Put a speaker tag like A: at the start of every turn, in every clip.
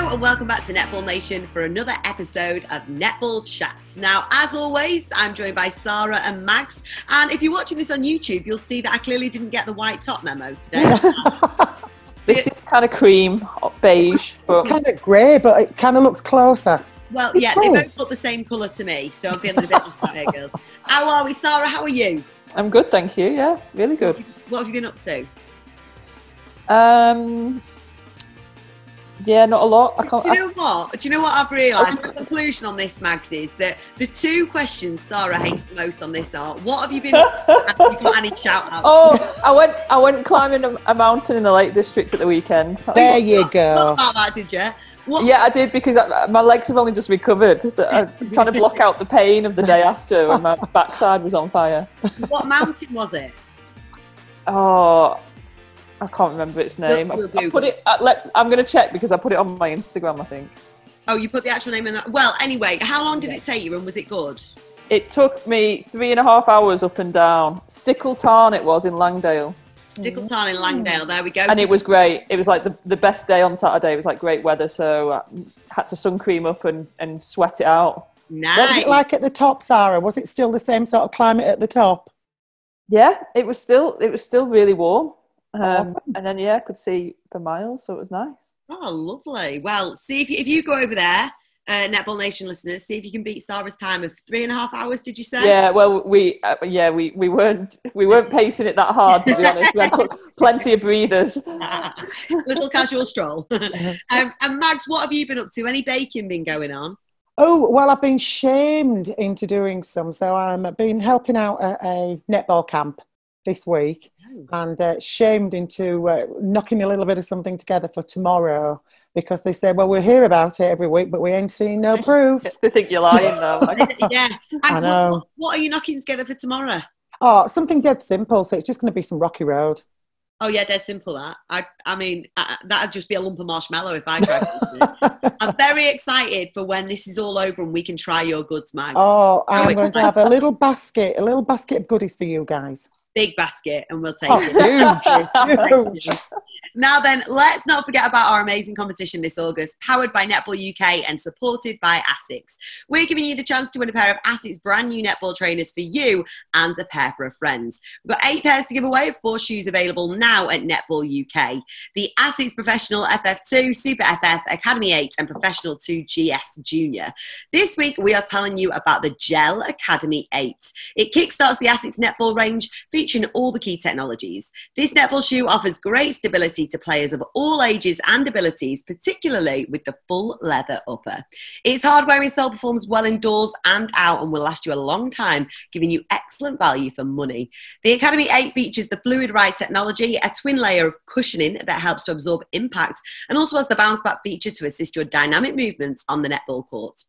A: Hello and welcome back to Netball Nation for another episode of Netball Chats. Now, as always, I'm joined by Sarah and Mags. And if you're watching this on YouTube, you'll see that I clearly didn't get the white top memo today.
B: This is kind of cream, beige.
C: It's kind of grey, but it kind of looks closer.
A: Well, yeah, they both look the same colour to me, so I'm feeling a bit unfair, girls. How are we, Sarah? How are you?
B: I'm good, thank you. Yeah, really good.
A: What have you been up to?
B: Yeah, not a lot. I can't.
A: Do you know what I've realised? The conclusion on this, Mags, is that the two questions Sarah hates the most on this are: what have you been up to? And have you got any shout-outs?
B: Oh, I went climbing a mountain in the Lake District at the weekend.
C: There you go.
A: Not about that, did you? What?
B: Yeah, I did, because my legs have only just recovered. I'm trying to block out the pain of the day after when my backside was on fire.
A: What mountain was it?
B: Oh, I can't remember its name. I'm going to check because I put it on my Instagram, I think.
A: Oh, you put the actual name in that? Well, anyway, how long did it take you and was it good?
B: It took me 3.5 hours up and down. Stickle Tarn it was in Langdale.
A: Stickle Tarn in Langdale, there we go.
B: And it was great. It was like the best day on Saturday. It was like great weather, so I had to sun cream up and sweat it out.
A: Nice.
C: What was it like at the top, Sarah? Was it still the same sort of climate at the top?
B: Yeah, it was still really warm.
C: Awesome.
B: And then, I could see for miles, so it was nice.
A: Oh, lovely. Well, see if you go over there, Netball Nation listeners, see if you can beat Sarah's time of 3.5 hours, did you say?
B: Yeah, well, we weren't pacing it that hard, to be honest. We had plenty of breathers.
A: Little casual stroll. And Mags, what have you been up to? Any baking been going on?
C: Oh, well, I've been shamed into doing some. So I've been helping out at a netball camp this week and shamed into knocking a little bit of something together for tomorrow, because they say, well, we'll hear about it every week, but we ain't seen no proof.
B: They think you're lying, though.
A: Yeah. And
C: I know.
A: What are you knocking together for tomorrow?
C: Oh, something dead simple. So it's just going to be some rocky road.
A: Oh, yeah, dead simple, that. I mean, that'd just be a lump of marshmallow if I tried it. I'm very excited for when this is all over and we can try your goods, Mags.
C: Oh, I'm going to have a little basket of goodies for you guys.
A: Big basket, and we'll take
C: it. Huge.
A: Now then, let's not forget about our amazing competition this August, powered by Netball UK and supported by ASICS. We're giving you the chance to win a pair of ASICS brand new netball trainers for you and a pair for a friend. We've got 8 pairs to give away of 4 shoes available now at Netball UK. The ASICS Professional FF2, Super FF, Academy 8 and Professional 2 GS Junior. This week, we are telling you about the Gel Academy 8. It kickstarts the ASICS netball range, featuring all the key technologies. This netball shoe offers great stability to players of all ages and abilities, particularly with the full leather upper. Its hard-wearing sole performs well indoors and out and will last you a long time, giving you excellent value for money. The Academy 8 features the Fluid Ride technology, a twin layer of cushioning that helps to absorb impact, and also has the bounce back feature to assist your dynamic movements on the netball court.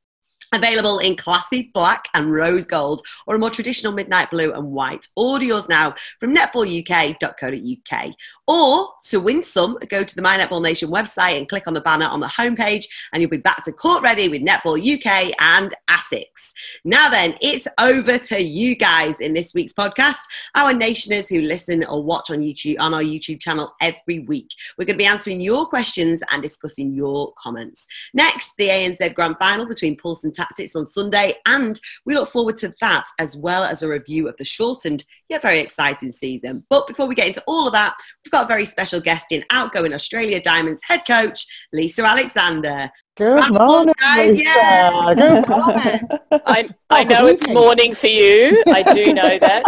A: Available in classy black and rose gold or a more traditional midnight blue and white. Order yours now from netballuk.co.uk. Or to win some, go to the My Netball Nation website and click on the banner on the homepage and you'll be back to court ready with Netball UK and ASICS. Now then, it's over to you guys in this week's podcast, our nationers who listen or watch on YouTube on our YouTube channel every week. We're going to be answering your questions and discussing your comments. Next, the ANZ Grand Final between Pulse and Tactics on Sunday, and we look forward to that as well as a review of the shortened yet very exciting season. But before we get into all of that, we've got a very special guest in outgoing Australia Diamonds head coach Lisa Alexander.
C: Good morning,
A: guys.
C: Lisa.
A: Yeah.
C: Good morning.
D: I know it's morning for you. I do know that.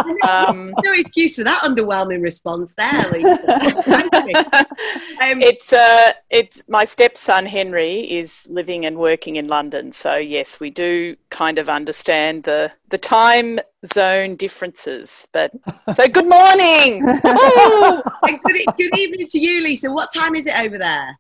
A: No excuse for that underwhelming response there, Lisa.
D: It's my stepson Henry is living and working in London, so yes, we do kind of understand the time zone differences. But so good morning.
A: Good evening to you, Lisa. What time is it over there?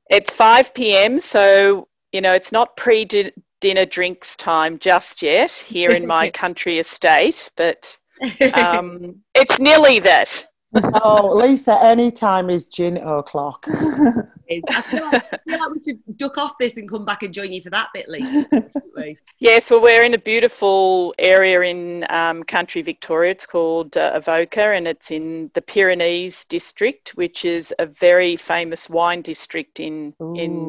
D: It's 5 p.m, so, it's not pre-dinner drinks time just yet here in my country estate, but it's nearly that.
C: Oh, Lisa, any time is gin o'clock.
A: I feel like we should duck off this and come back and join you for that bit, Lisa.
D: Yes, well, we're in a beautiful area in country Victoria. It's called Avoca, and it's in the Pyrenees district, which is a very famous wine district in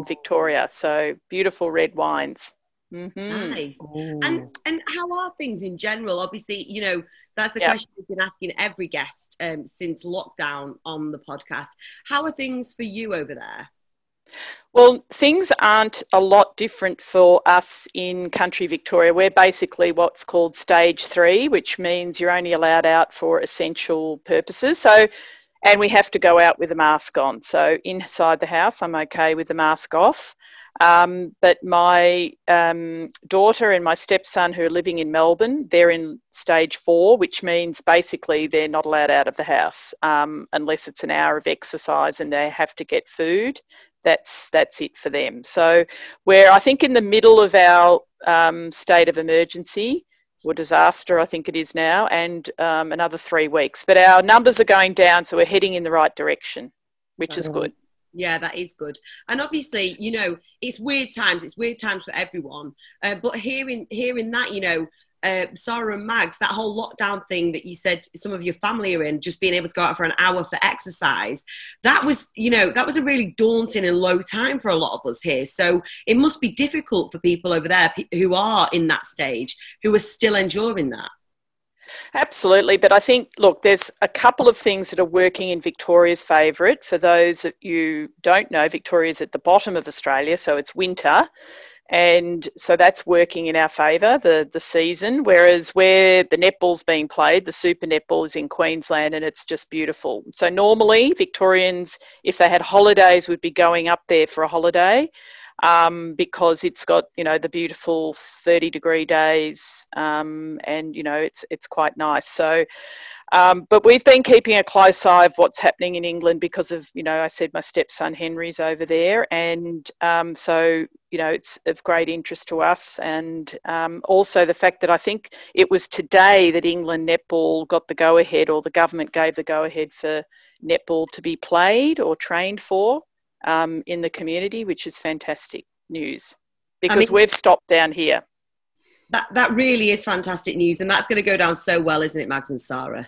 D: Victoria. So beautiful red wines. Mm-hmm.
A: Nice. And how are things in general? Obviously, you know, that's the question we've been asking every guest since lockdown on the podcast. How are things for you over there?
D: Well, things aren't a lot different for us in country Victoria. We're basically what's called stage 3, which means you're only allowed out for essential purposes. So, and we have to go out with a mask on. So inside the house, I'm okay with the mask off. But my daughter and my stepson, who are living in Melbourne, they're in stage 4, which means basically they're not allowed out of the house unless it's an hour of exercise and they have to get food. That's it for them. So we're, I think, in the middle of our state of emergency or disaster, I think it is now, and another 3 weeks. But our numbers are going down, so we're heading in the right direction, which is good.
A: Yeah, that is good. And obviously, you know, it's weird times for everyone. But hearing that, you know, Sarah and Mags, that whole lockdown thing that you said some of your family are in, just being able to go out for an hour for exercise, that was, you know, that was a really daunting and low time for a lot of us here. So it must be difficult for people over there who are in that stage, who are still enduring that.
D: Absolutely, but I think, look, there's a couple of things that are working in Victoria's favour. For those that you don't know, Victoria's at the bottom of Australia, so it's winter, and so that's working in our favour, the season, whereas where the netball's being played, the Super Netball is in Queensland, and it's just beautiful. So normally Victorians, if they had holidays, would be going up there for a holiday. Because it's got, you know, the beautiful 30-degree days, and, you know, it's quite nice. So, but we've been keeping a close eye of what's happening in England because of, you know, I said my stepson Henry's over there, and so, you know, it's of great interest to us. And also the fact that I think it was today that England netball got the go-ahead, or the government gave the go-ahead for netball to be played or trained for. In the community, which is fantastic news, because we've stopped down here.
A: That really is fantastic news, and that's going to go down so well, isn't it, Mags and Sarah?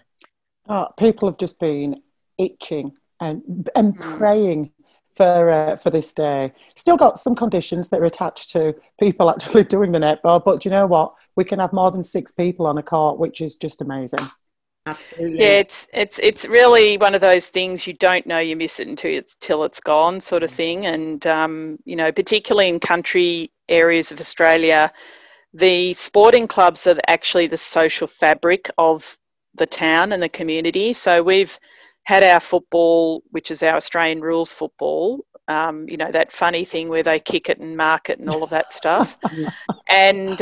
C: Oh, people have just been itching and praying for this day. Still got some conditions that are attached to people actually doing the netball, but you know what? We can have more than 6 people on a court, which is just amazing.
A: Absolutely.
D: Yeah, it's really one of those things you don't know you miss it until it's gone, sort of thing. And you know, particularly in country areas of Australia, the sporting clubs are actually the social fabric of the town and the community. So we've had our football, which is our Australian rules football, you know, that funny thing where they kick it and mark it and all of that stuff. And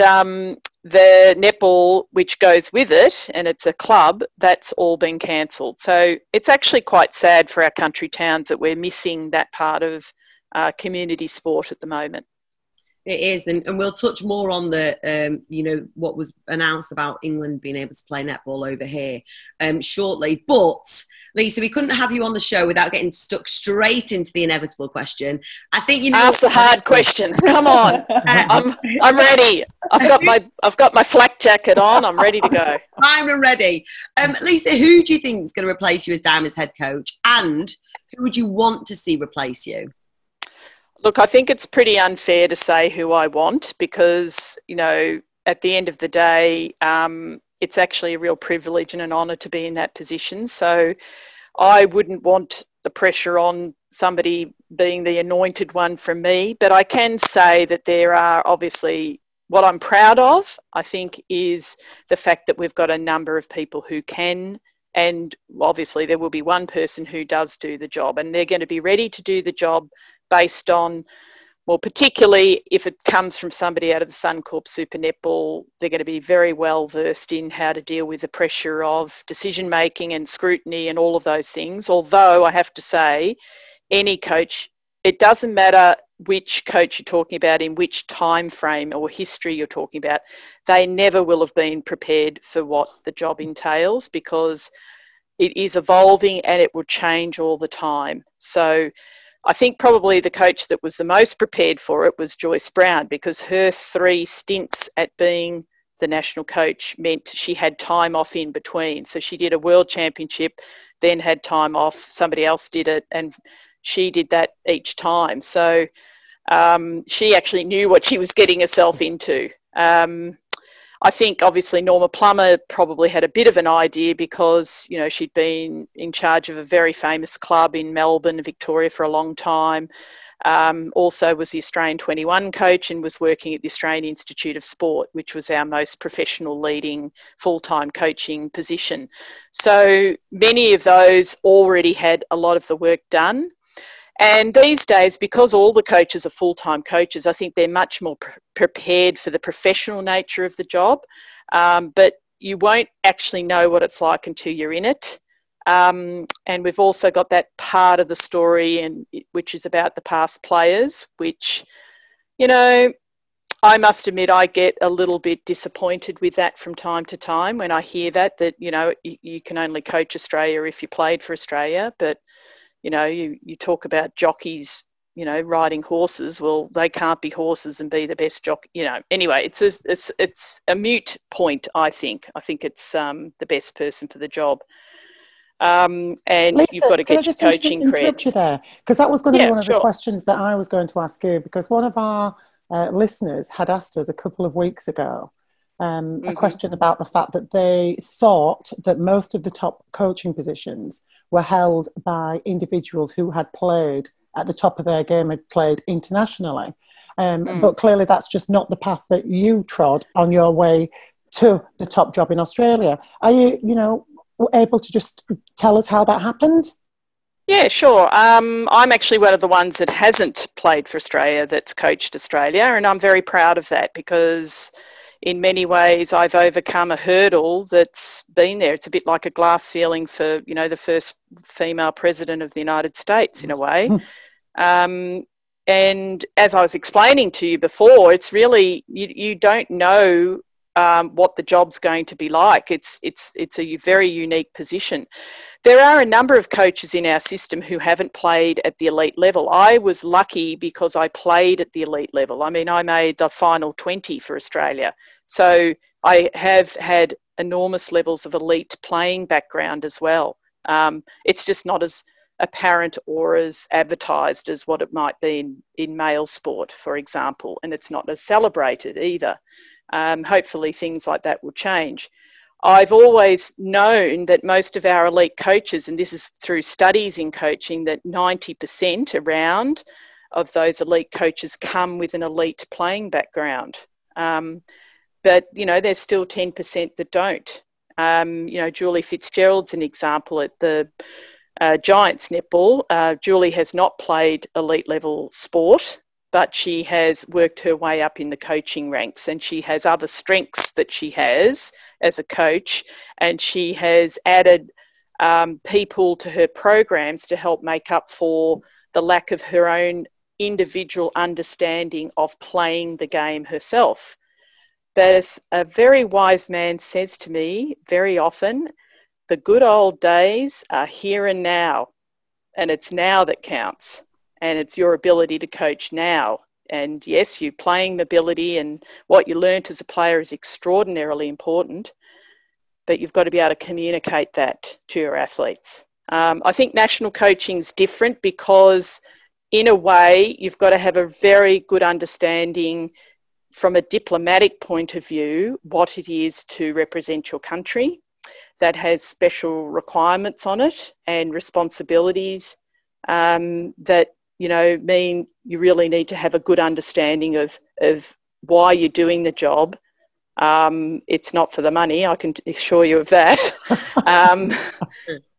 D: the netball, which goes with it, and it's a club, that's all been cancelled. So it's actually quite sad for our country towns that we're missing that part of community sport at the moment.
A: It is, and we'll touch more on the, you know, what was announced about England being able to play netball over here shortly. But Lisa, we couldn't have you on the show without getting stuck straight into the inevitable question. I think you know.
D: Ask the hard questions. Come on, I'm ready. I've got my flak jacket on. I'm ready to go.
A: I'm ready. Lisa, who do you think is going to replace you as Diamonds head coach, and who would you want to see replace you?
D: Look, I think it's pretty unfair to say who I want because, you know, at the end of the day, it's actually a real privilege and an honour to be in that position. So I wouldn't want the pressure on somebody being the anointed one from me. But I can say that there are obviously, what I'm proud of, I think, is the fact that we've got a number of people who can, and obviously there will be one person who does do the job, and they're going to be ready to do the job based on, well, particularly if it comes from somebody out of the Suncorp Super Netball, they're going to be very well versed in how to deal with the pressure of decision making and scrutiny and all of those things. Although I have to say, any coach, it doesn't matter which coach you're talking about, in which time frame or history you're talking about, they never will have been prepared for what the job entails, because it is evolving and it will change all the time. So I think probably the coach that was the most prepared for it was Joyce Brown, because her 3 stints at being the national coach meant she had time off in between. So she did a world championship, then had time off, somebody else did it, and she did that each time. So she actually knew what she was getting herself into. I think obviously Norma Plummer probably had a bit of an idea because, you know, she'd been in charge of a very famous club in Melbourne, Victoria for a long time. Also was the Australian 21 coach and was working at the Australian Institute of Sport, which was our most professional leading full-time coaching position. So many of those already had a lot of the work done. And these days, because all the coaches are full-time coaches, I think they're much more prepared for the professional nature of the job. But you won't actually know what it's like until you're in it. And we've also got that part of the story, which is about the past players, which, you know, I must admit I get a little bit disappointed with that from time to time when I hear that, you know, you can only coach Australia if you played for Australia. But you know, you talk about jockeys, you know, riding horses. Well, they can't be horses and be the best jockey. You know, anyway, it's a moot point. I think it's the best person for the job. And Lisa, you've got to get your coaching credit. Interrupt
C: you there, because that was going to be one of the questions that I was going to ask you, because one of our listeners had asked us a couple of weeks ago a question about the fact that they thought that most of the top coaching positions were held by individuals who had played at the top of their game, had played internationally. But clearly that's just not the path that you trod on your way to the top job in Australia. Are you, you know, able to just tell us how that happened?
D: Yeah, sure. I'm actually one of the ones that hasn't played for Australia, that's coached Australia, and I'm very proud of that because in many ways I've overcome a hurdle that's been there. It's a bit like a glass ceiling for, you know, the first female president of the United States in a way. And as I was explaining to you before, it's really, you don't know what the job's going to be like. It's a very unique position. There are a number of coaches in our system who haven't played at the elite level. I was lucky because I played at the elite level. I mean, I made the final 20 for Australia. So I have had enormous levels of elite playing background as well. It's just not as apparent or as advertised as what it might be in male sport, for example, and it's not as celebrated either. Hopefully things like that will change. I've always known that most of our elite coaches, and this is through studies in coaching, that 90% around of those elite coaches come with an elite playing background. But, you know, there's still 10% that don't. You know, Julie Fitzgerald's an example at the Giants netball. Julie has not played elite level sport, but she has worked her way up in the coaching ranks, and she has other strengths that she has as a coach, and she has added people to her programs to help make up for the lack of her own individual understanding of playing the game herself. But as a very wise man says to me very often, the good old days are here and now, and it's now that counts. And it's your ability to coach now. And yes, your playing ability and what you learnt as a player is extraordinarily important, but you've got to be able to communicate that to your athletes. I think national coaching is different because in a way you've got to have a very good understanding from a diplomatic point of view what it is to represent your country. That has special requirements on it and responsibilities that, you know, mean you really need to have a good understanding of why you're doing the job. It's not for the money, I can assure you of that.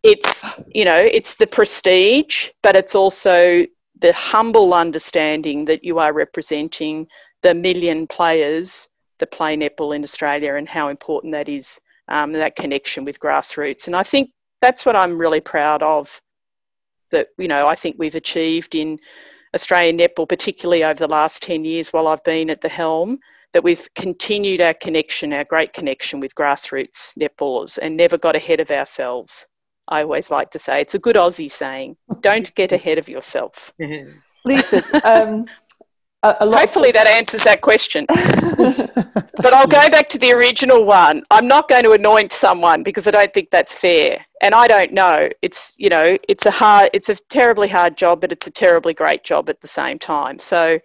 D: It's, you know, it's the prestige, but it's also the humble understanding that you are representing the million players that play netball in Australia and how important that is, that connection with grassroots. And I think that's what I'm really proud of, that, you know, I think we've achieved in Australian netball, particularly over the last 10 years while I've been at the helm, that we've continued our connection, our great connection with grassroots netballers and never got ahead of ourselves. I always like to say. It's a good Aussie saying. Don't get ahead of yourself.
B: Lisa,
D: hopefully that answers that question. But I'll go back to the original one. I'm not going to anoint someone because I don't think that's fair. And I don't know. It's, you know, it's a terribly hard job, but it's a terribly great job at the same time. So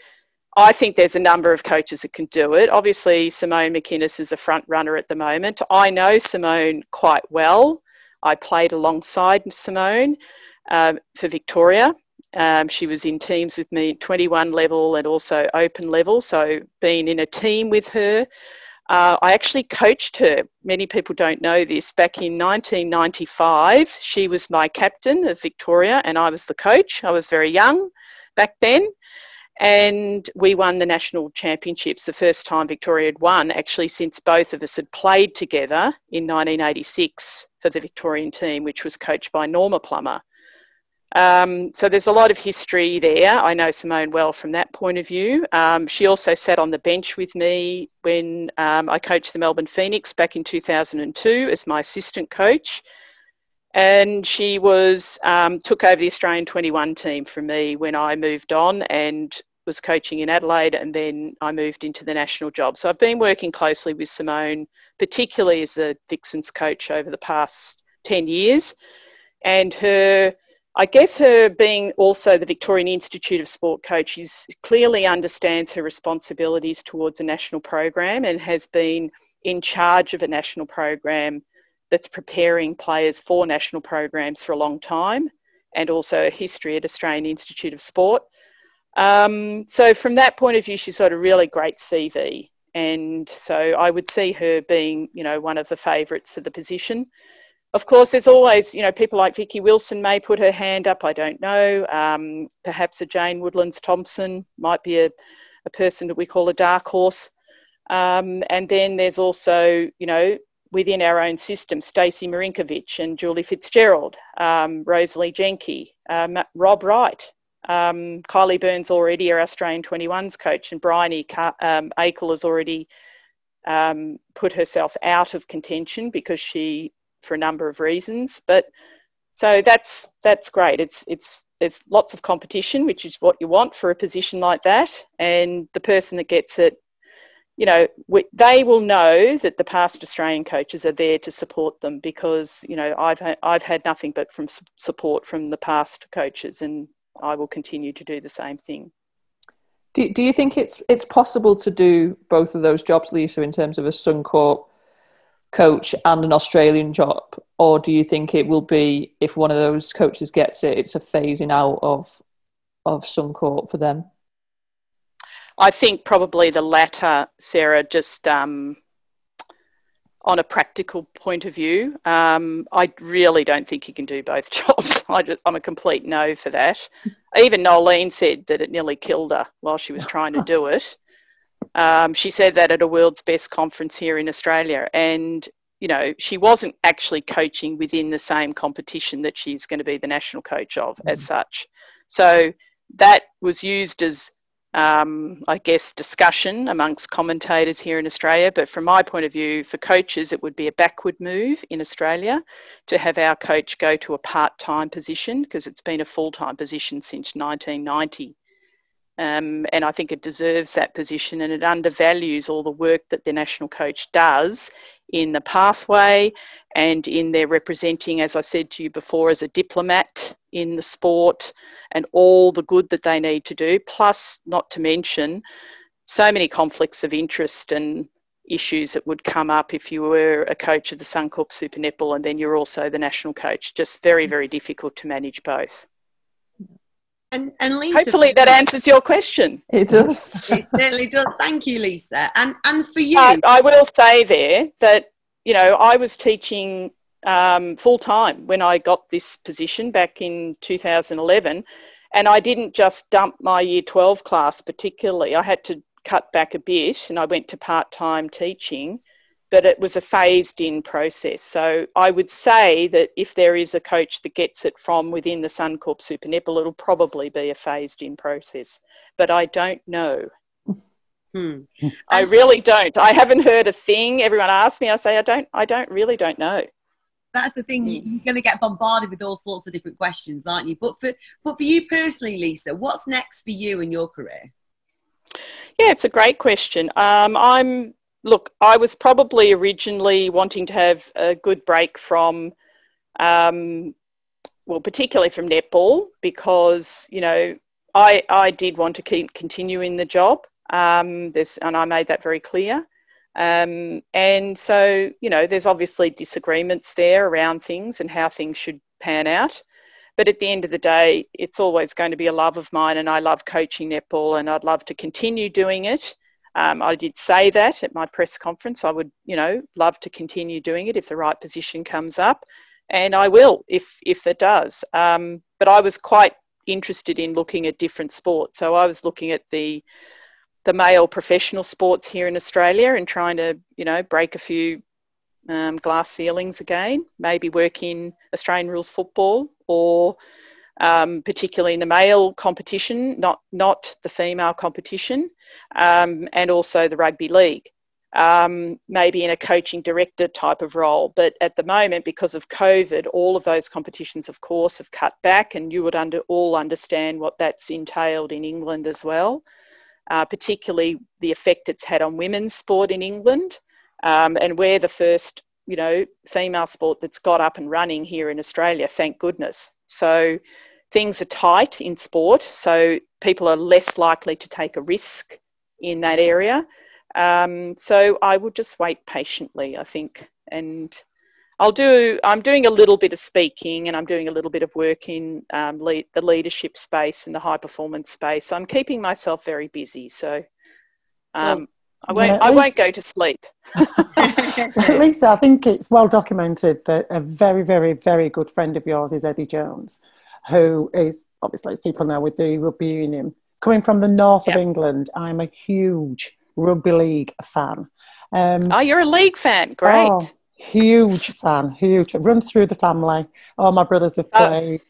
D: I think there's a number of coaches that can do it. Obviously, Simone Mcinnis is a front runner at the moment. I know Simone quite well. I played alongside Simone for Victoria. She was in teams with me, 21 level and also open level. So being in a team with her, I actually coached her. Many people don't know this. Back in 1995, she was my captain of Victoria and I was the coach. I was very young back then. And we won the national championships, the first time Victoria had won, actually, since both of us had played together in 1986 for the Victorian team, which was coached by Norma Plummer. So there's a lot of history there. I know Simone well from that point of view. She also sat on the bench with me when I coached the Melbourne Phoenix back in 2002 as my assistant coach. And she was took over the Australian 21 team from me when I moved on and was coaching in Adelaide, and then I moved into the national job. So I've been working closely with Simone, particularly as a Vixens coach over the past 10 years. And her being also the Victorian Institute of Sport coach, she clearly understands her responsibilities towards a national program and has been in charge of a national program that's preparing players for national programs for a long time, and also a history at Australian Institute of Sport. So from that point of view, she's got a really great CV. And so I would see her being, you know, one of the favourites for the position. Of course, there's always, you know, people like Vicky Wilson may put her hand up, I don't know. Perhaps a Jane Woodlands-Thompson might be a person that we call a dark horse. And then there's also, you know, within our own system, Stacey Marinkovic and Julie Fitzgerald, Rosalie Jenke, Rob Wright, Kylie Burns already our Australian 21s coach, and Bryony Akel has already put herself out of contention because she, for a number of reasons. But so that's great. There's lots of competition, which is what you want for a position like that, and the person that gets it, you know, they will know that the past Australian coaches are there to support them because, you know, I've had nothing but from support from the past coaches, and I will continue to do the same thing.
B: Do you think it's possible to do both of those jobs, Lisa, in terms of a Suncorp coach and an Australian job, or do you think it will be, if one of those coaches gets it, it's a phasing out of Suncorp for them?
D: I think probably the latter, Sarah, just on a practical point of view. I really don't think you can do both jobs. I'm a complete no for that. Even Nolene said that it nearly killed her while she was trying to do it. She said that at a World's Best conference here in Australia. And, you know, she wasn't actually coaching within the same competition that she's going to be the national coach of as such. So that was used as I guess, discussion amongst commentators here in Australia. But from my point of view, for coaches, it would be a backward move in Australia to have our coach go to a part-time position, because it's been a full-time position since 1990. And I think it deserves that position, and it undervalues all the work that the national coach does in the pathway and in their representing, as I said to you before, as a diplomat in the sport and all the good that they need to do, plus not to mention so many conflicts of interest and issues that would come up if you were a coach of the Suncorp Super Netball and then you're also the national coach. Just very, very difficult to manage both.
A: And Lisa,
D: hopefully that answers your question.
B: It does.
A: It certainly does. Thank you, Lisa. And for you,
D: I will say there that, you know, I was teaching full time when I got this position back in 2011, and I didn't just dump my Year 12 class particularly. I had to cut back a bit, and I went to part-time teaching. But it was a phased-in process. So I would say that if there is a coach that gets it from within the Suncorp Super Netball, it'll probably be a phased-in process. But I don't know. I really don't. I haven't heard a thing. Everyone asks me, I say I really don't know.
A: That's the thing. You're going to get bombarded with all sorts of different questions, aren't you? But for you personally, Lisa, what's next for you in your career?
D: Yeah, it's a great question. Look, I was probably originally wanting to have a good break from, particularly from netball, because, you know, I did want to keep continuing the job. And I made that very clear. And so, you know, there's obviously disagreements there around things and how things should pan out. But at the end of the day, it's always going to be a love of mine, and I love coaching netball, and I'd love to continue doing it. I did say that at my press conference. I would, you know, love to continue doing it if the right position comes up, and I will if it does. But I was quite interested in looking at different sports. So I was looking at the male professional sports here in Australia and trying to, you know, break a few glass ceilings again, maybe work in Australian rules football, or particularly in the male competition, not the female competition, and also the rugby league, maybe in a coaching director type of role. But at the moment, because of COVID, all of those competitions, of course, have cut back, and you would all understand what that's entailed in England as well, particularly the effect it's had on women's sport in England. And we're the first, you know, female sport that's got up and running here in Australia, thank goodness. So things are tight in sport, so people are less likely to take a risk in that area. So I will just wait patiently, I think. And I'm doing a little bit of speaking, and I'm doing a little bit of work in the leadership space and the high performance space. I'm keeping myself very busy. So I won't go to sleep.
C: Lisa, I think it's well documented that a very, very, very good friend of yours is Eddie Jones, who is, obviously, as people know, with the rugby union. Coming from the north of England, I'm a huge rugby league fan.
D: You're a league fan. Great.
C: Oh, huge fan, huge. Runs through the family. All my brothers have played.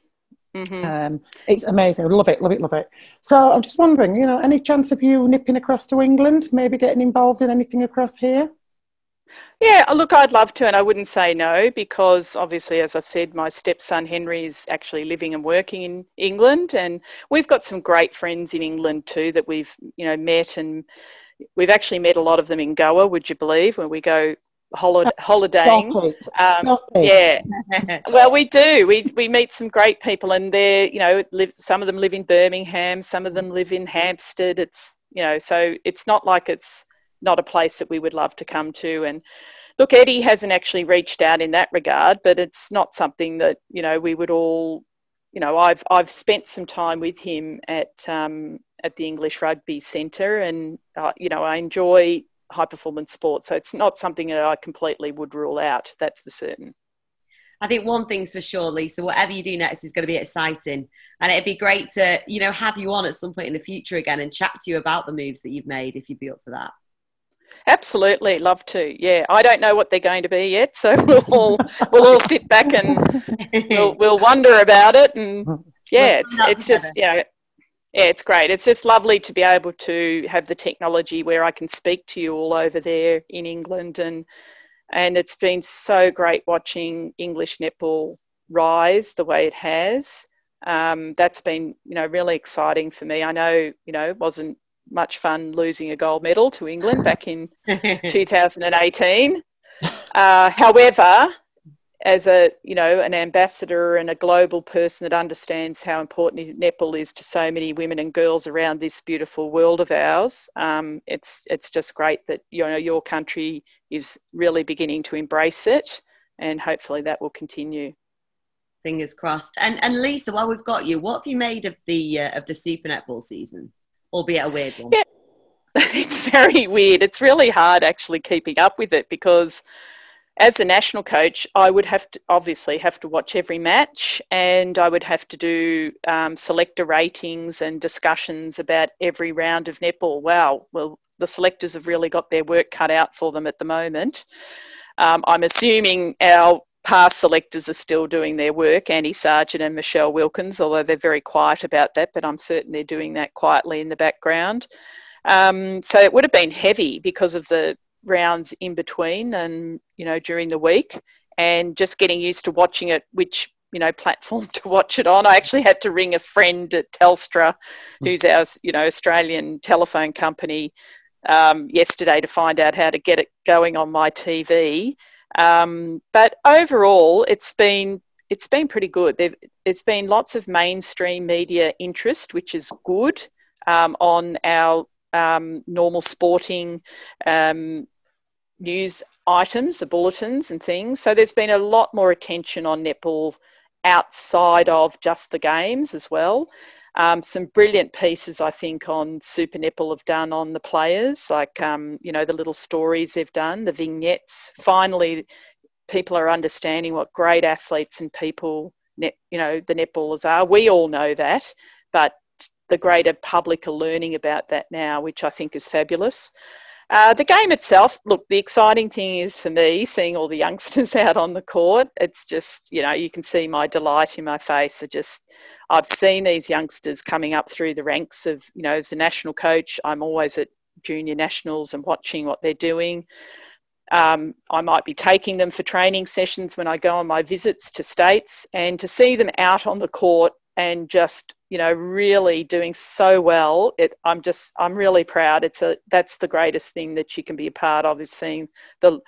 C: Mm-hmm. It's amazing. Love it, love it, love it. So I'm just wondering, you know, any chance of you nipping across to England, maybe getting involved in anything across here?
D: Yeah, look, I'd love to, and I wouldn't say no, because obviously, as I've said, my stepson Henry is actually living and working in England, and we've got some great friends in England too that we've, you know, met, and we've actually met a lot of them in Goa, would you believe, when we go holidaying.
C: Stop it.
D: Yeah. Well, we do. We meet some great people, and they're, you know, some of them live in Birmingham, some of them live in Hampstead. It's, you know, so it's not like it's not a place that we would love to come to. And look, Eddie hasn't actually reached out in that regard, but it's not something that, you know, we would all, you know, I've spent some time with him at the English Rugby Centre, and you know, I enjoy high performance sports, so it's not something that I completely would rule out, that's for certain.
A: I think one thing's for sure, Lisa, whatever you do next is going to be exciting, and it'd be great to, you know, have you on at some point in the future again and chat to you about the moves that you've made, if you'd be up for that.
D: Absolutely, love to. Yeah, I don't know what they're going to be yet, so we'll all sit back and we'll wonder about it. And yeah, it's just, you know, yeah, it's great. It's just lovely to be able to have the technology where I can speak to you all over there in England, and it's been so great watching English netball rise the way it has. That's been, you know, really exciting for me. I know, you know, it wasn't much fun losing a gold medal to England back in 2018. However, as a, you know, an ambassador and a global person that understands how important netball is to so many women and girls around this beautiful world of ours, it's just great that, you know, your country is really beginning to embrace it, and hopefully that will continue.
A: Fingers crossed. And Lisa, while we've got you, what have you made of the Super Netball season? Albeit a weird one.
D: Yeah, it's very weird. It's really hard actually keeping up with it, because as a national coach, I would obviously have to watch every match, and I would have to do selector ratings and discussions about every round of netball. Wow, well, the selectors have really got their work cut out for them at the moment. I'm assuming our past selectors are still doing their work, Annie Sargent and Michelle Wilkins, although they're very quiet about that, but I'm certain they're doing that quietly in the background. So it would have been heavy because of the rounds in between and, you know, during the week. and just getting used to watching it, which, you know, platform to watch it on. I actually had to ring a friend at Telstra, who's our, you know, Australian telephone company, yesterday to find out how to get it going on my TV. But overall, it's been pretty good. There's been lots of mainstream media interest, which is good, on our normal sporting news items, the bulletins and things. So there's been a lot more attention on netball outside of just the games as well. Some brilliant pieces, I think, on Super Netball have done on the players, like, you know, the little stories they've done, the vignettes. Finally, people are understanding what great athletes and people, you know, the netballers are. We all know that, but the greater public are learning about that now, which I think is fabulous. The game itself, look, the exciting thing is for me, seeing all the youngsters out on the court. It's just, you know, you can see my delight in my face. I've seen these youngsters coming up through the ranks of, you know, as a national coach, I'm always at junior nationals and watching what they're doing. I might be taking them for training sessions when I go on my visits to states, and to see them out on the court and just, you know, really doing so well, I'm really proud. That's the greatest thing that you can be a part of, is seeing the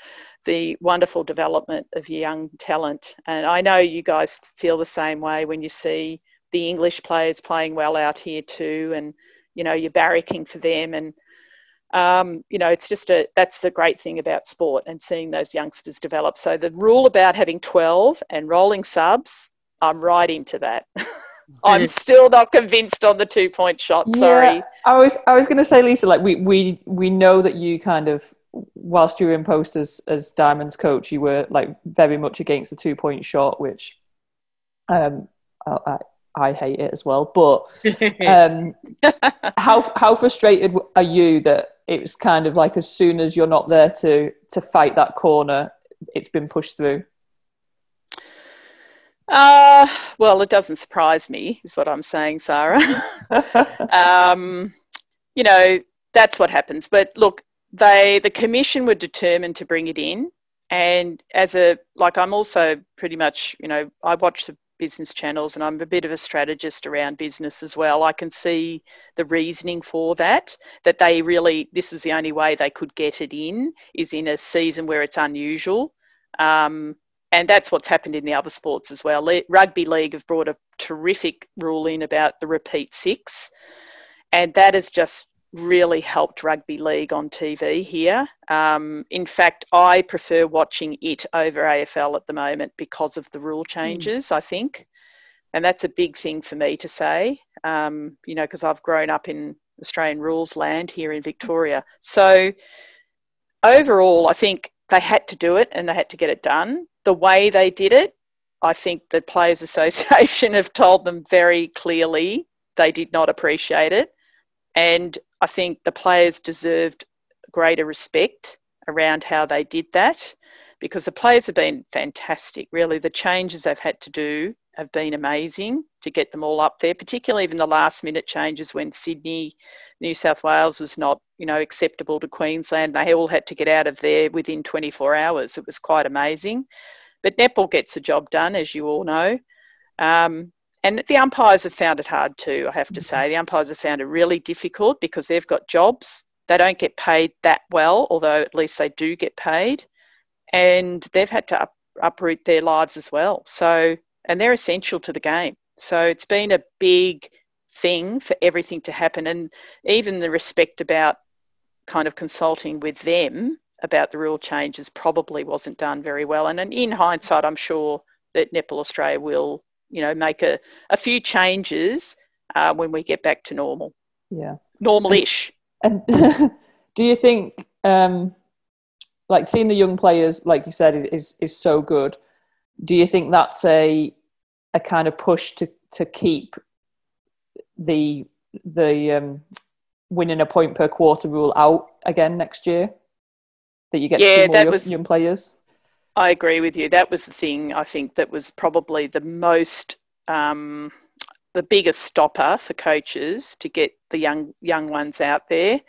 D: wonderful development of young talent. And I know you guys feel the same way when you see the English players playing well out here too, and, you know, you're barracking for them. And you know, it's just that's the great thing about sport, and seeing those youngsters develop. So the rule about having 12 and rolling subs, I'm right into that. I'm still not convinced on the 2-point shot. Sorry.
B: Yeah, I was going to say, Lisa, like we know that you kind of, whilst you were in post as Diamond's coach, you were like very much against the 2-point shot, which I hate it as well. But how frustrated are you that it was kind of like, as soon as you're not there to fight that corner, it's been pushed through?
D: Well, it doesn't surprise me, is what I'm saying, Sarah. You know, that's what happens. But look, the commission were determined to bring it in. And I'm also pretty much, you know, I watch the business channels, and I'm a bit of a strategist around business as well. I can see the reasoning for that this was the only way they could get it in, is in a season where it's unusual. And that's what's happened in the other sports as well. Rugby League have brought a terrific rule in about the repeat 6. And that has just really helped Rugby League on TV here. In fact, I prefer watching it over AFL at the moment because of the rule changes, I think. And that's a big thing for me to say, you know, because I've grown up in Australian rules land here in Victoria. So overall, I think they had to do it, and they had to get it done. The way they did it, I think the Players Association have told them very clearly they did not appreciate it. And I think the players deserved greater respect around how they did that, because the players have been fantastic. Really, the changes they've had to do have been amazing to get them all up there, particularly even the last minute changes when Sydney, New South Wales was not, you know, acceptable to Queensland. They all had to get out of there within 24 hours. It was quite amazing. But netball gets the job done, as you all know. And the umpires have found it hard too, I have to say. The umpires have found it really difficult because they've got jobs. They don't get paid that well, although at least they do get paid. And they've had to uproot their lives as well. So, and they're essential to the game. So it's been a big thing for everything to happen. And even the respect about kind of consulting with them about the rule changes probably wasn't done very well. And in hindsight, I'm sure that Netball Australia will, you know, make a few changes when we get back to normal.
B: Yeah.
D: Normal-ish.
B: And do you think, like, seeing the young players, like you said, is so good? Do you think that's a kind of push to keep the winning a point per quarter rule out again next year? That you get to see more young players?
D: I agree with you. That was the thing, I think, that was probably the most, the biggest stopper for coaches to get the young ones out there.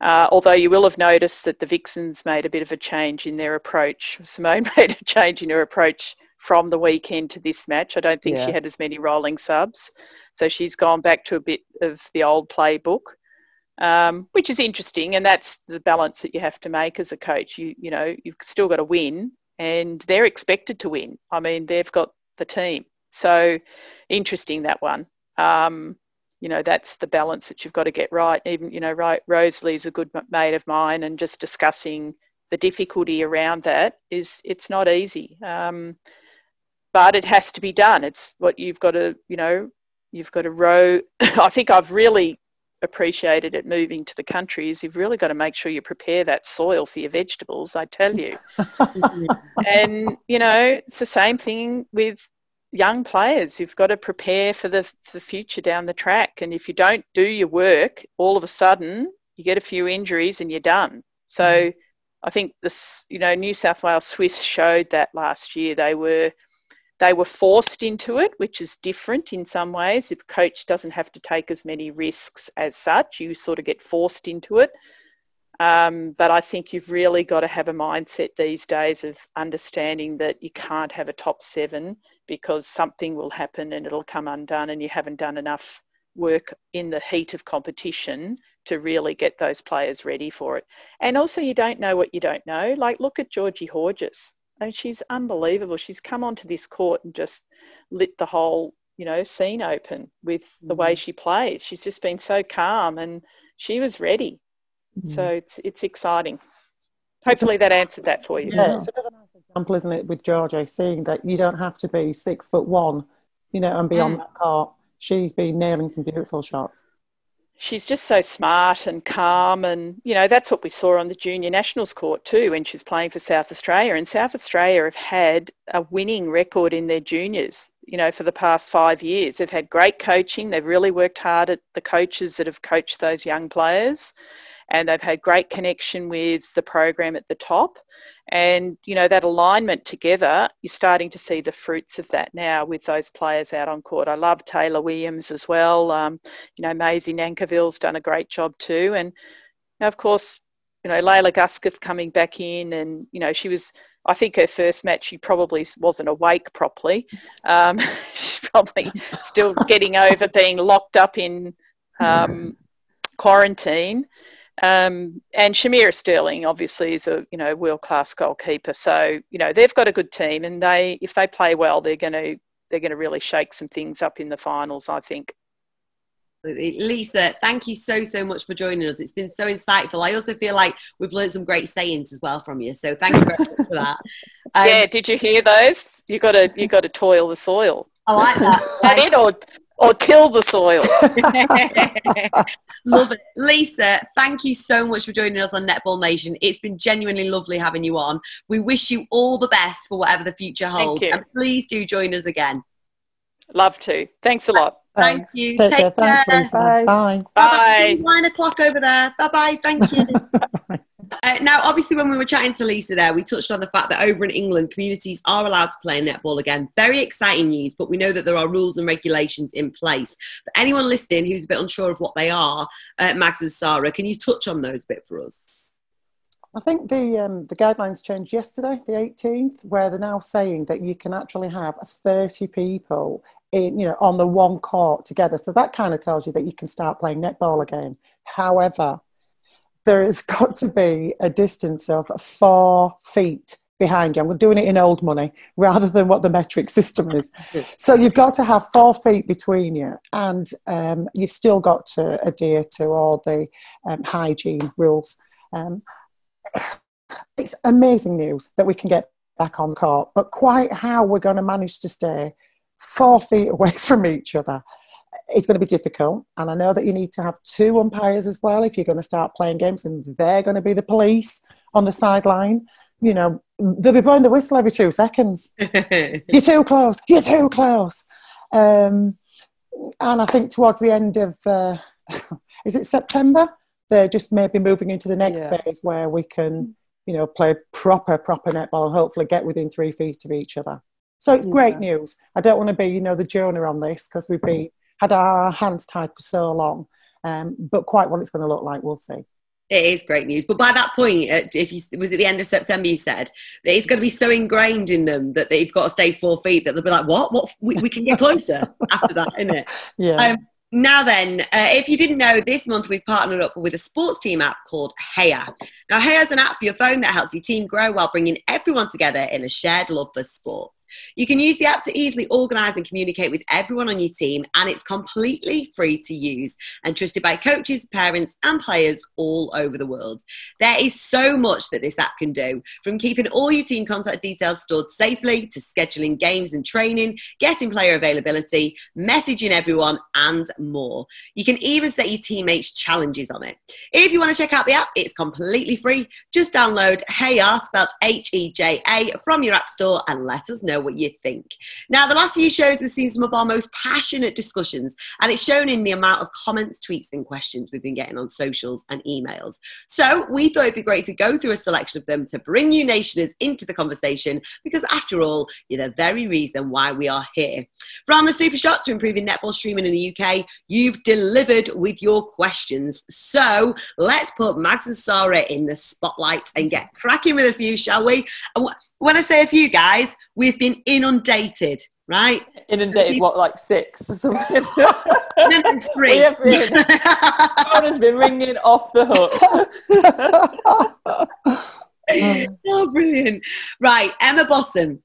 D: Although you will have noticed that the Vixens made a bit of a change in their approach. Simone made a change in her approach from the weekend to this match. I don't think she had as many rolling subs. So she's gone back to a bit of the old playbook, which is interesting. And that's the balance that you have to make as a coach. You know, you've still got to win, and they're expected to win. I mean, they've got the team. So interesting, that one. You know, that's the balance that you've got to get right. Even, you know, Rosalie's a good mate of mine, and just discussing the difficulty around that it's not easy. But it has to be done. It's what you've got to, you know, you've got to row. I think I've really appreciated it moving to the country is you've really got to make sure you prepare that soil for your vegetables, I tell you. And, you know, it's the same thing with young players. You've got to prepare for the future down the track. And if you don't do your work, all of a sudden you get a few injuries and you're done. So I think this, you know, New South Wales Swifts showed that last year. They were forced into it, which is different in some ways. If a coach doesn't have to take as many risks as such, you sort of get forced into it. But I think you've really got to have a mindset these days of understanding that you can't have a top 7 because something will happen and it'll come undone, and you haven't done enough work in the heat of competition to really get those players ready for it. And also, you don't know what you don't know. Like, look at Georgie Horges. And she's unbelievable. She's come onto this court and just lit the whole, you know, scene open with the way she plays. She's just been so calm, and she was ready. So it's exciting. Hopefully that answered that for you.
C: Yeah, it's another nice example, isn't it, with Georgie, seeing that you don't have to be 6'1", you know, and be on that court. She's been nailing some beautiful shots.
D: She's just so smart and calm, and, you know, that's what we saw on the junior nationals court too when she's playing for South Australia. And South Australia have had a winning record in their juniors, you know, for the past 5 years. They've had great coaching. They've really worked hard at the coaches that have coached those young players, and they've had great connection with the program at the top. And, you know, that alignment together, you're starting to see the fruits of that now with those players out on court. I love Taylor Williams as well. You know, Maisie Nankiville's done a great job too. And, of course, you know, Layla Gusketh coming back in, and, you know, she was, I think her first match, she probably wasn't awake properly. She's probably still getting over being locked up in quarantine. And Shamira Sterling obviously is a, you know, world-class goalkeeper. So, you know, they've got a good team, and if they play well, they're going to really shake some things up in the finals, I think.
A: Lisa, thank you so much for joining us. It's been so insightful. I also feel like we've learned some great sayings as well from you, so thank you very much for that.
D: Yeah, did you hear those? You got to toil the soil.
A: I like that.
D: Or till the soil.
A: Love it. Lisa, thank you so much for joining us on Netball Nation. It's been genuinely lovely having you on. We wish you all the best for whatever the future holds.
D: Thank you.
A: And please do join us again.
D: Love to. Thanks a lot.
A: Thank you.
C: Take care.
A: care.
C: Thanks, Lisa.
B: Bye.
C: Bye.
D: Bye.
A: 9 o'clock over there. Bye-bye. Thank you. Now, obviously, when we were chatting to Lisa there, we touched on the fact that over in England, communities are allowed to play netball again. Very exciting news, but we know that there are rules and regulations in place. For anyone listening who's a bit unsure of what they are, Mags and Sarah, can you touch on those a bit for us?
C: I think the guidelines changed yesterday, the 18th, where they're now saying that you can actually have 30 people in, you know, on the one court together. So that kind of tells you that you can start playing netball again. However, there has got to be a distance of 4 feet behind you. I'm doing it in old money rather than what the metric system is. So you've got to have 4 feet between you, and you've still got to adhere to all the hygiene rules. It's amazing news that we can get back on court, but quite how we're going to manage to stay 4 feet away from each other, it's going to be difficult. And I know that you need to have 2 umpires as well if you're going to start playing games, and they're going to be the police on the sideline. You know, they'll be blowing the whistle every 2 seconds. You're too close. You're too close. And I think towards the end of, is it September? They're just maybe moving into the next phase where we can, you know, play proper netball and hopefully get within 3 feet of each other. So it's great news. I don't want to be, you know, the Jonah on this, because we've had our hands tied for so long. But quite what it's going to look like, we'll see.
A: It is great news. But by that point, was it the end of September, you said, that it's going to be so ingrained in them that they've got to stay 4 feet, that they'll be like, what? We can get closer after that, isn't it?
C: Yeah.
A: Now then, if you didn't know, this month we've partnered up with a sports team app called Heya. Now, Heya is an app for your phone that helps your team grow while bringing everyone together in a shared love for sport. You can use the app to easily organise and communicate with everyone on your team, and it's completely free to use and trusted by coaches, parents and players all over the world. There is so much that this app can do, from keeping all your team contact details stored safely to scheduling games and training, getting player availability, messaging everyone and more. You can even set your teammates challenges on it. If you want to check out the app, it's completely free. Just download Heya, spelled Heja, from your app store and let us know what you think. Now, the last few shows have seen some of our most passionate discussions, and it's shown in the amount of comments, tweets and questions we've been getting on socials and emails. So we thought it'd be great to go through a selection of them to bring you nationers into the conversation, because after all, you're the very reason why we are here. From the super shot to improving netball streaming in the UK, you've delivered with your questions. So let's put Mags and Sarah in the spotlight and get cracking with a few, shall we? When I say a few, guys, we've been inundated, right?
B: Inundated, what, like 6 or something?
A: No, 3.
B: We have been. Phone has been ringing off the hook.
A: Oh, brilliant. Right, Emma Bossum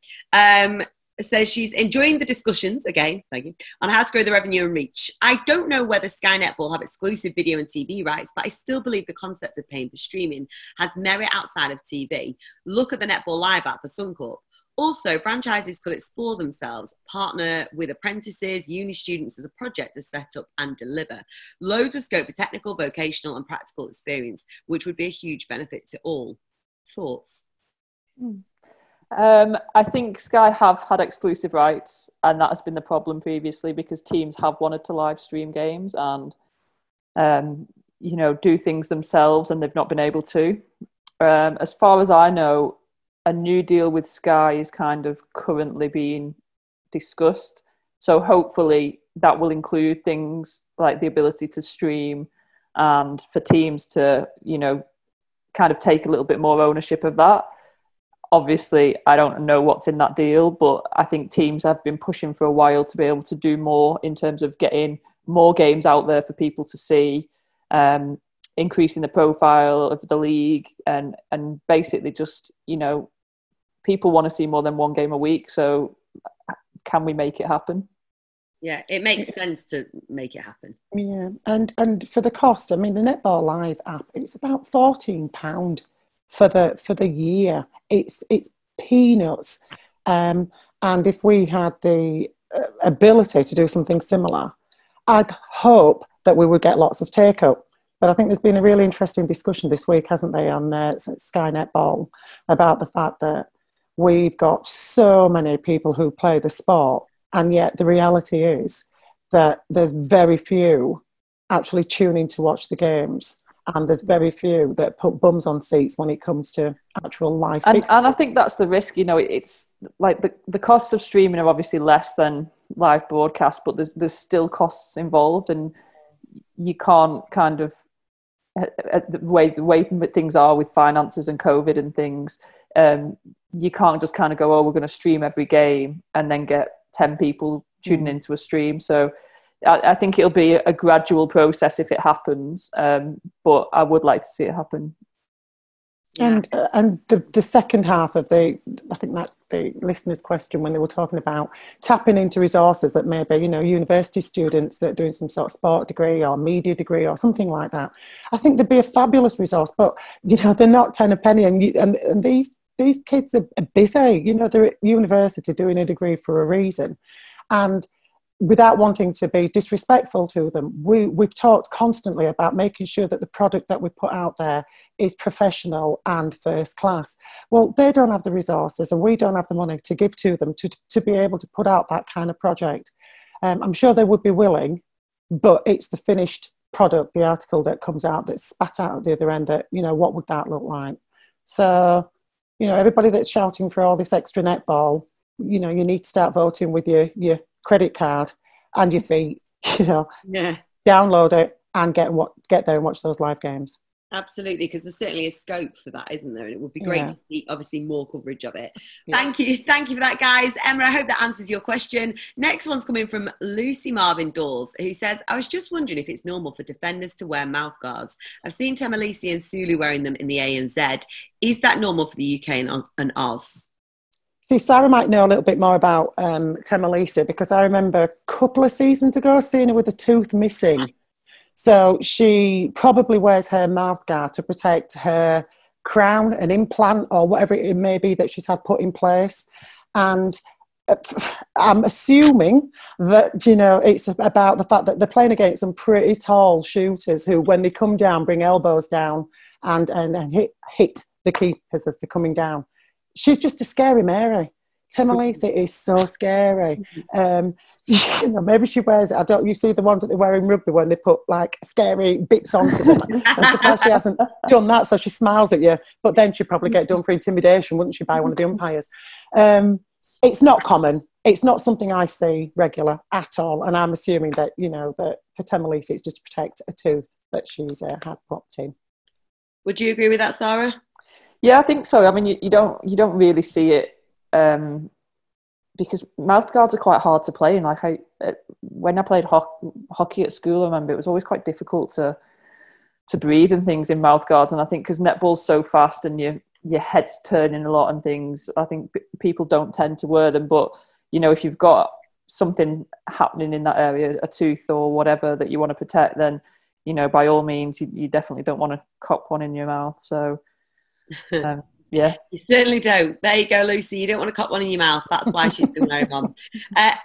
A: says she's enjoying the discussions, again, thank you, on how to grow the revenue and reach. I don't know whether Sky Netball have exclusive video and TV rights, but I still believe the concept of paying for streaming has merit outside of TV. Look at the Netball Live app for Suncorp. Also, franchises could explore themselves, partner with apprentices, uni students as a project to set up and deliver. Loads of scope for technical, vocational and practical experience, which would be a huge benefit to all. Thoughts?
B: I think Sky have had exclusive rights, and that has been the problem previously, because teams have wanted to live stream games and do things themselves, and they've not been able to. As far as I know, a new deal with Sky is kind of currently being discussed, so hopefully that will include things like the ability to stream, and for teams to kind of take a little bit more ownership of that. Obviously, I don't know what's in that deal, but I think teams have been pushing for a while to be able to do more in terms of getting more games out there for people to see, increasing the profile of the league, and basically just, people want to see more than one game a week. So can we make it happen?
A: Yeah, it makes sense to make it happen.
C: Yeah, and for the cost, I mean, the Netball Live app, it's about £14 for the year. It's peanuts. And if we had the ability to do something similar, I'd hope that we would get lots of take-up. But I think there's been a really interesting discussion this week, hasn't there, on Sky Netball, about the fact that we've got so many people who play the sport, and yet the reality is that there's very few actually tuning to watch the games. And there's very few that put bums on seats when it comes to actual live.
B: And I think that's the risk. It's like the costs of streaming are obviously less than live broadcast, but there's still costs involved, and you can't kind of the way things are with finances and COVID and things. You can't just kind of go, oh, we're going to stream every game and then get 10 people tuning into a stream. So I think it'll be a gradual process if it happens, but I would like to see it happen.
C: Yeah. And the second half of I think that the listener's question, when they were talking about tapping into resources that maybe, university students that are doing some sort of sport degree or media degree or something like that, I think there'd be a fabulous resource. But they're not 10 a penny, and these kids are busy. They're at university doing a degree for a reason, and without wanting to be disrespectful to them, we've talked constantly about making sure that the product that we put out there is professional and first class. Well, they don't have the resources, and we don't have the money to give to them to be able to put out that kind of project. I'm sure they would be willing, but it's the finished product, the article that comes out that's spat out at the other end, that, what would that look like? So, everybody that's shouting for all this extra netball, you need to start voting with your credit card and your feet,
A: Yeah.
C: Download it and get there and watch those live games.
A: Absolutely, because there's certainly a scope for that, isn't there? And it would be great to see, obviously, more coverage of it. Yeah. Thank you for that, guys. Emma, I hope that answers your question. Next one's coming from Lucy Marvin Dawes, who says, I was just wondering if it's normal for defenders to wear mouth guards. I've seen Temalisi and Sulu wearing them in the ANZ. Is that normal for the UK and Oz?
C: See, Sarah might know a little bit more about Temalisi, because I remember a couple of seasons ago seeing her with a tooth missing. So she probably wears her mouth guard to protect her crown, an implant, or whatever it may be that she's had put in place. And I'm assuming that, you know, it's about the fact that they're playing against some pretty tall shooters who, when they come down, bring elbows down and hit the keepers as they're coming down. She's just a scary Mary. Temalisi is so scary. You know, maybe she wears it. You see the ones that they wear in rugby when they put like scary bits onto them. I'm surprised she hasn't done that, so she smiles at you. But then she'd probably get done for intimidation, wouldn't she, by one of the umpires? It's not common. It's not something I see regular at all. And I'm assuming that, you know, that for Temalisi it's just to protect a tooth that she's had popped in.
A: Would you agree with that, Sarah?
B: Yeah, I think so. I mean, you don't really see it. Because mouth guards are quite hard to play, and like when I played hockey at school, I remember it was always quite difficult to breathe and things in mouth guards. And I think because netball's so fast and your head's turning a lot and things, I think people don't tend to wear them. But you know, if you've got something happening in that area, a tooth or whatever that you want to protect, then you know, by all means, you definitely don't want to cop one in your mouth. So. Yeah,
A: you certainly don't. There you go, Lucy. You don't want to cop one in your mouth. That's why she's been wearing one.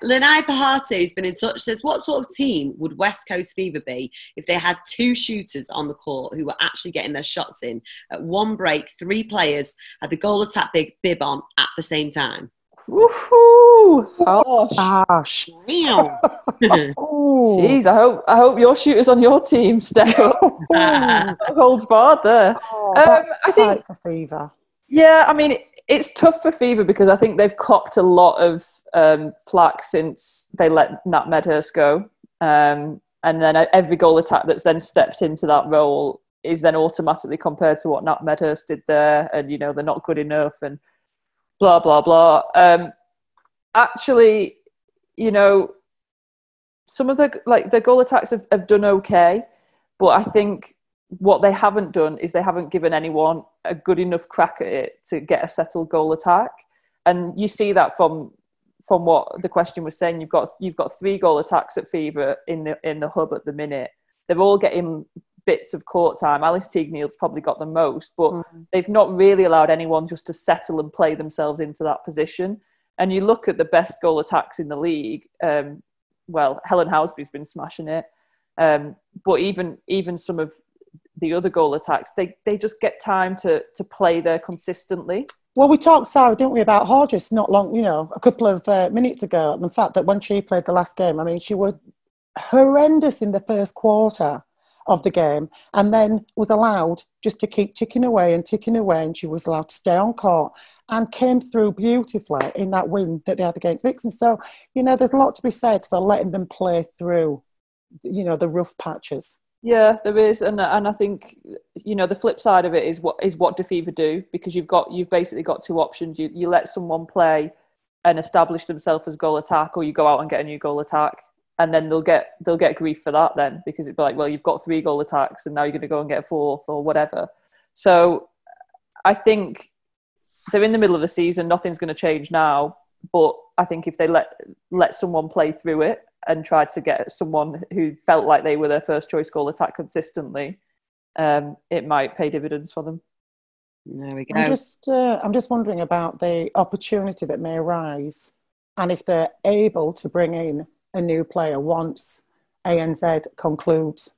A: Lanai Pahatu, who's been in touch, says, what sort of team would West Coast Fever be if they had two shooters on the court who were actually getting their shots in? At one break, 3 players had the goal attack bib on at the same time.
B: Woohoo! Gosh. Jeez, I hope your shooters on your team step up. Holds barred there.
C: I think for Fever.
B: Yeah, I mean, it's tough for Fever because I think they've copped a lot of flack since they let Nat Medhurst go. And then every goal attack that's then stepped into that role is then automatically compared to what Nat Medhurst did there. And, you know, they're not good enough and blah, blah, blah. Actually, you know, some of the goal attacks have done okay. But I think what they haven't done is they haven't given anyone a good enough crack at it to get a settled goal attack. And you see that from what the question was saying. You've got 3 goal attacks at Fever in the hub at the minute. They're all getting bits of court time. Alice Teague-Neal's probably got the most, but they've not really allowed anyone just to settle and play themselves into that position. And you look at the best goal attacks in the league. Well, Helen Housby's been smashing it. But even some of the other goal attacks, they just get time to play there consistently.
C: Well, we talked, Sarah, didn't we, about Hodges not long, you know, a couple of minutes ago. And the fact that when she played the last game, I mean, she was horrendous in the first quarter of the game and then was allowed just to keep ticking away. And she was allowed to stay on court and came through beautifully in that win that they had against Vixen. So, you know, there's a lot to be said for letting them play through, you know, the rough patches.
B: Yeah, there is, and I think, you know, the flip side of it is what do Fever do, because you've basically got 2 options. You let someone play and establish themselves as goal attack, or you go out and get a new goal attack, and then they'll get grief for that then, because it'd be like, well, you've got 3 goal attacks and now you're going to go and get a 4th or whatever. So I think they're in the middle of the season. Nothing's going to change now, but I think if they let someone play through it and tried to get someone who felt like they were their first choice goal attack consistently, it might pay dividends for them.
A: There we go.
C: I'm just wondering about the opportunity that may arise and if they're able to bring in a new player once ANZ concludes.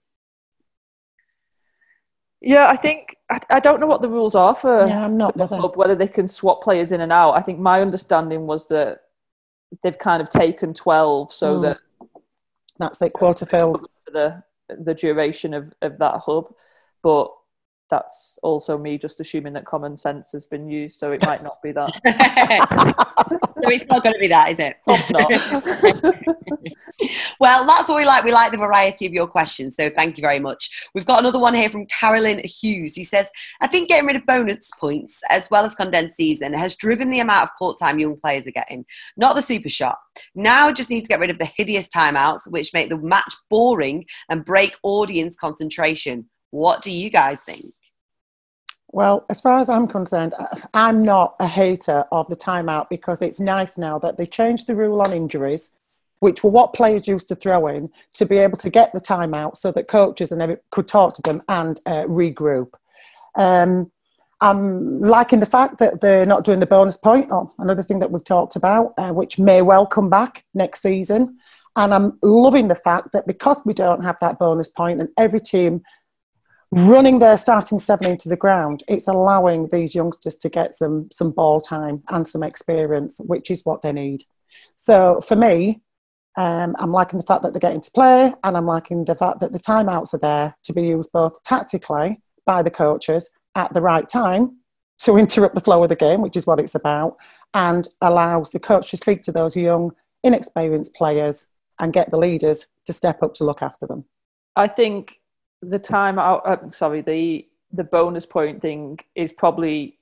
B: Yeah, I think I don't know what the rules are for
C: the
B: club, whether they can swap players in and out. I think my understanding was that they've kind of taken 12 so that
C: that's it, quota filled
B: for the duration of that hub. But that's also me just assuming that common sense has been used, so it might not be that.
A: So it's not going to be that, is it?
B: Of course not.
A: Well, that's what we like. We like the variety of your questions, so thank you very much. We've got another one here from Carolyn Hughes, who says, I think getting rid of bonus points as well as condensed season has driven the amount of court time young players are getting, not the super shot. Now just need to get rid of the hideous timeouts, which make the match boring and break audience concentration. What do you guys think?
C: Well, as far as I'm concerned, I'm not a hater of the timeout, because it's nice now that they changed the rule on injuries, which were what players used to throw in, to be able to get the timeout so that coaches and could talk to them and regroup. I'm liking the fact that they're not doing the bonus point, or another thing that we've talked about, which may well come back next season. And I'm loving the fact that because we don't have that bonus point and every team running their starting 7 into the ground, it's allowing these youngsters to get some ball time and some experience, which is what they need. So for me, I'm liking the fact that they're getting to play, and I'm liking the fact that the timeouts are there to be used both tactically by the coaches at the right time to interrupt the flow of the game, which is what it's about, and allows the coach to speak to those young, inexperienced players and get the leaders to step up to look after them.
B: I think the the bonus point thing is probably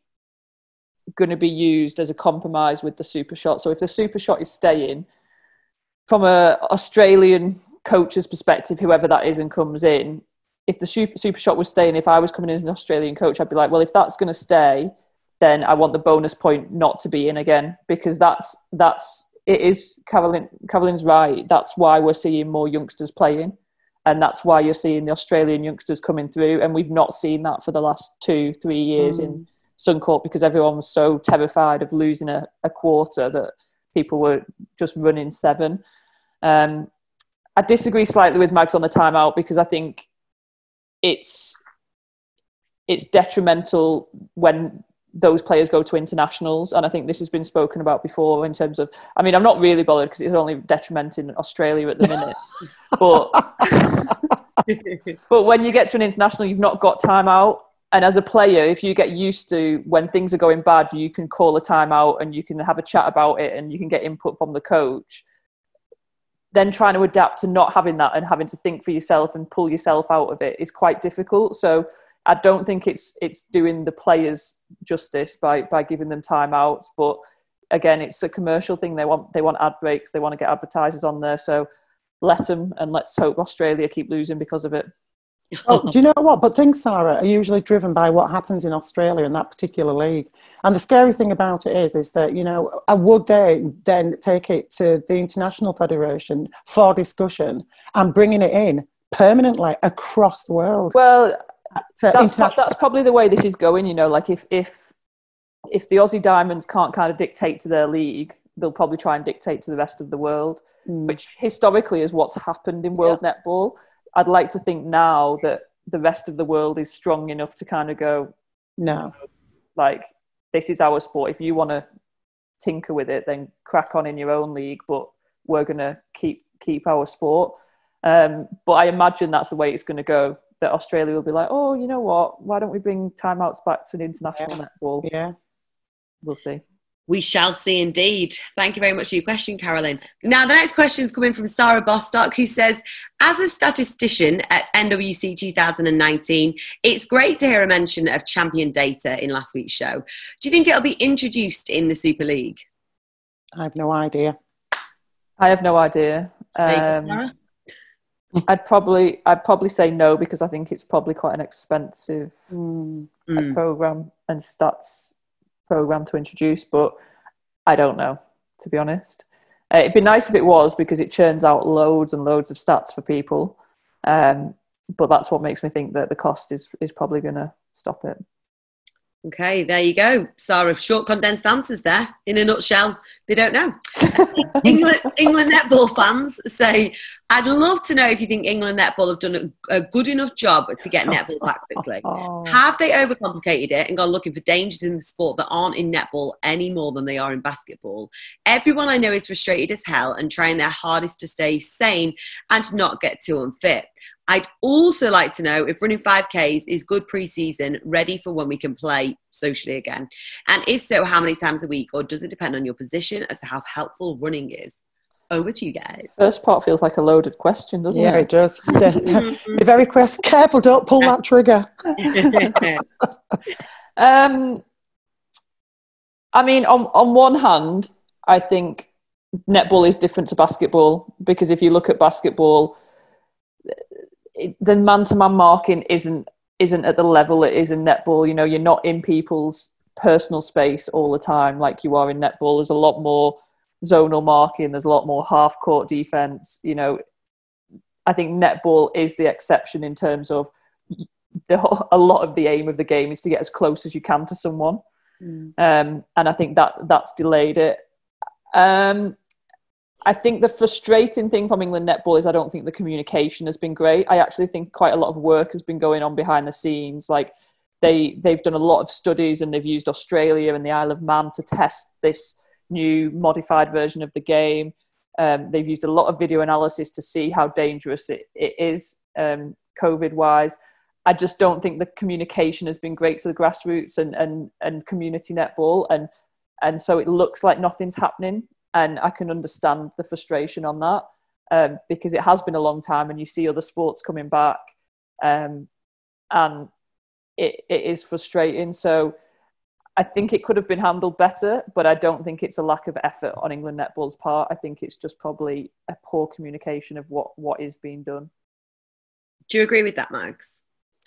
B: going to be used as a compromise with the super shot. So if the super shot is staying, from a Australian coach's perspective, whoever that is and comes in, if the super shot was staying, if I was coming in as an Australian coach, I'd be like, well, if that's going to stay, then I want the bonus point not to be in again, because it is, Carolyn's right. That's why we're seeing more youngsters playing. And that's why you're seeing the Australian youngsters coming through. And we've not seen that for the last 2-3 years in Suncorp, because everyone was so terrified of losing a quarter that people were just running 7. I disagree slightly with Mags on the timeout, because I think it's detrimental when those players go to internationals. And I think this has been spoken about before in terms of, I mean, I'm not really bothered because it's only detrimenting Australia at the minute. But when you get to an international, you've not got timeout. And as a player, if you get used to when things are going bad, you can call a timeout and you can have a chat about it and you can get input from the coach. Then trying to adapt to not having that and having to think for yourself and pull yourself out of it is quite difficult. So I don't think it's doing the players justice by giving them timeouts. But again, it's a commercial thing. They want ad breaks. They want to get advertisers on there. So let them, and let's hope Australia keep losing because of it.
C: Oh, do you know what? But things, Sarah, are usually driven by what happens in Australia in that particular league. And the scary thing about it is that, you know, would they then take it to the International Federation for discussion and bringing it in permanently across the world?
B: Well, that's probably the way this is going, you know, like if the Aussie Diamonds can't kind of dictate to their league, they'll probably try and dictate to the rest of the world, which historically is what's happened in world netball. I'd like to think now that the rest of the world is strong enough to kind of go, no, like, this is our sport. If you want to tinker with it, then crack on in your own league, but we're going to keep our sport. But I imagine that's the way it's going to go, that Australia will be like, oh, you know what, why don't we bring timeouts back to an international netball?
C: Yeah.
B: We'll see.
A: We shall see indeed. Thank you very much for your question, Carolyn. Now, the next question is coming from Sarah Bostock, who says, as a statistician at NWC 2019, it's great to hear a mention of champion data in last week's show. Do you think it'll be introduced in the Super League?
C: I have no idea.
B: I have no idea. I'd probably say no, because I think it's probably quite an expensive program and stats program to introduce, but I don't know, to be honest. It'd be nice if it was, because it churns out loads and loads of stats for people, but that's what makes me think that the cost is probably going to stop it.
A: Okay, there you go, Sarah. Short, condensed answers there. In a nutshell, they don't know. England netball fans say, I'd love to know if you think England netball have done a good enough job to get netball back quickly. Have they overcomplicated it and gone looking for dangers in the sport that aren't in netball any more than they are in basketball? Everyone I know is frustrated as hell and trying their hardest to stay sane and not get too unfit. I'd also like to know if running 5Ks is good pre-season, ready for when we can play socially again. And if so, how many times a week, or does it depend on your position as to how helpful running is? Over to you guys.
B: First part feels like a loaded question, doesn't it?
C: Yeah, it does. Be very careful, don't pull that trigger.
B: I mean, on one hand, I think netball is different to basketball, because if you look at basketball, the man-to-man marking isn't at the level it is in netball. You know, you're not in people's personal space all the time like you are in netball. There's a lot more zonal marking, there's a lot more half-court defense. You know, I think netball is the exception in terms of a lot of the aim of the game is to get as close as you can to someone. And I think that's delayed it. I think the frustrating thing from England netball is I don't think the communication has been great. I actually think quite a lot of work has been going on behind the scenes. Like they've done a lot of studies, and they've used Australia and the Isle of Man to test this new modified version of the game. They've used a lot of video analysis to see how dangerous it is COVID-wise. I just don't think the communication has been great to the grassroots and community netball. And so it looks like nothing's happening. And I can understand the frustration on that, because it has been a long time and you see other sports coming back, and it is frustrating. So I think it could have been handled better, but I don't think it's a lack of effort on England netball's part. I think it's just probably a poor communication of what is being done.
A: Do you agree with that, Mags?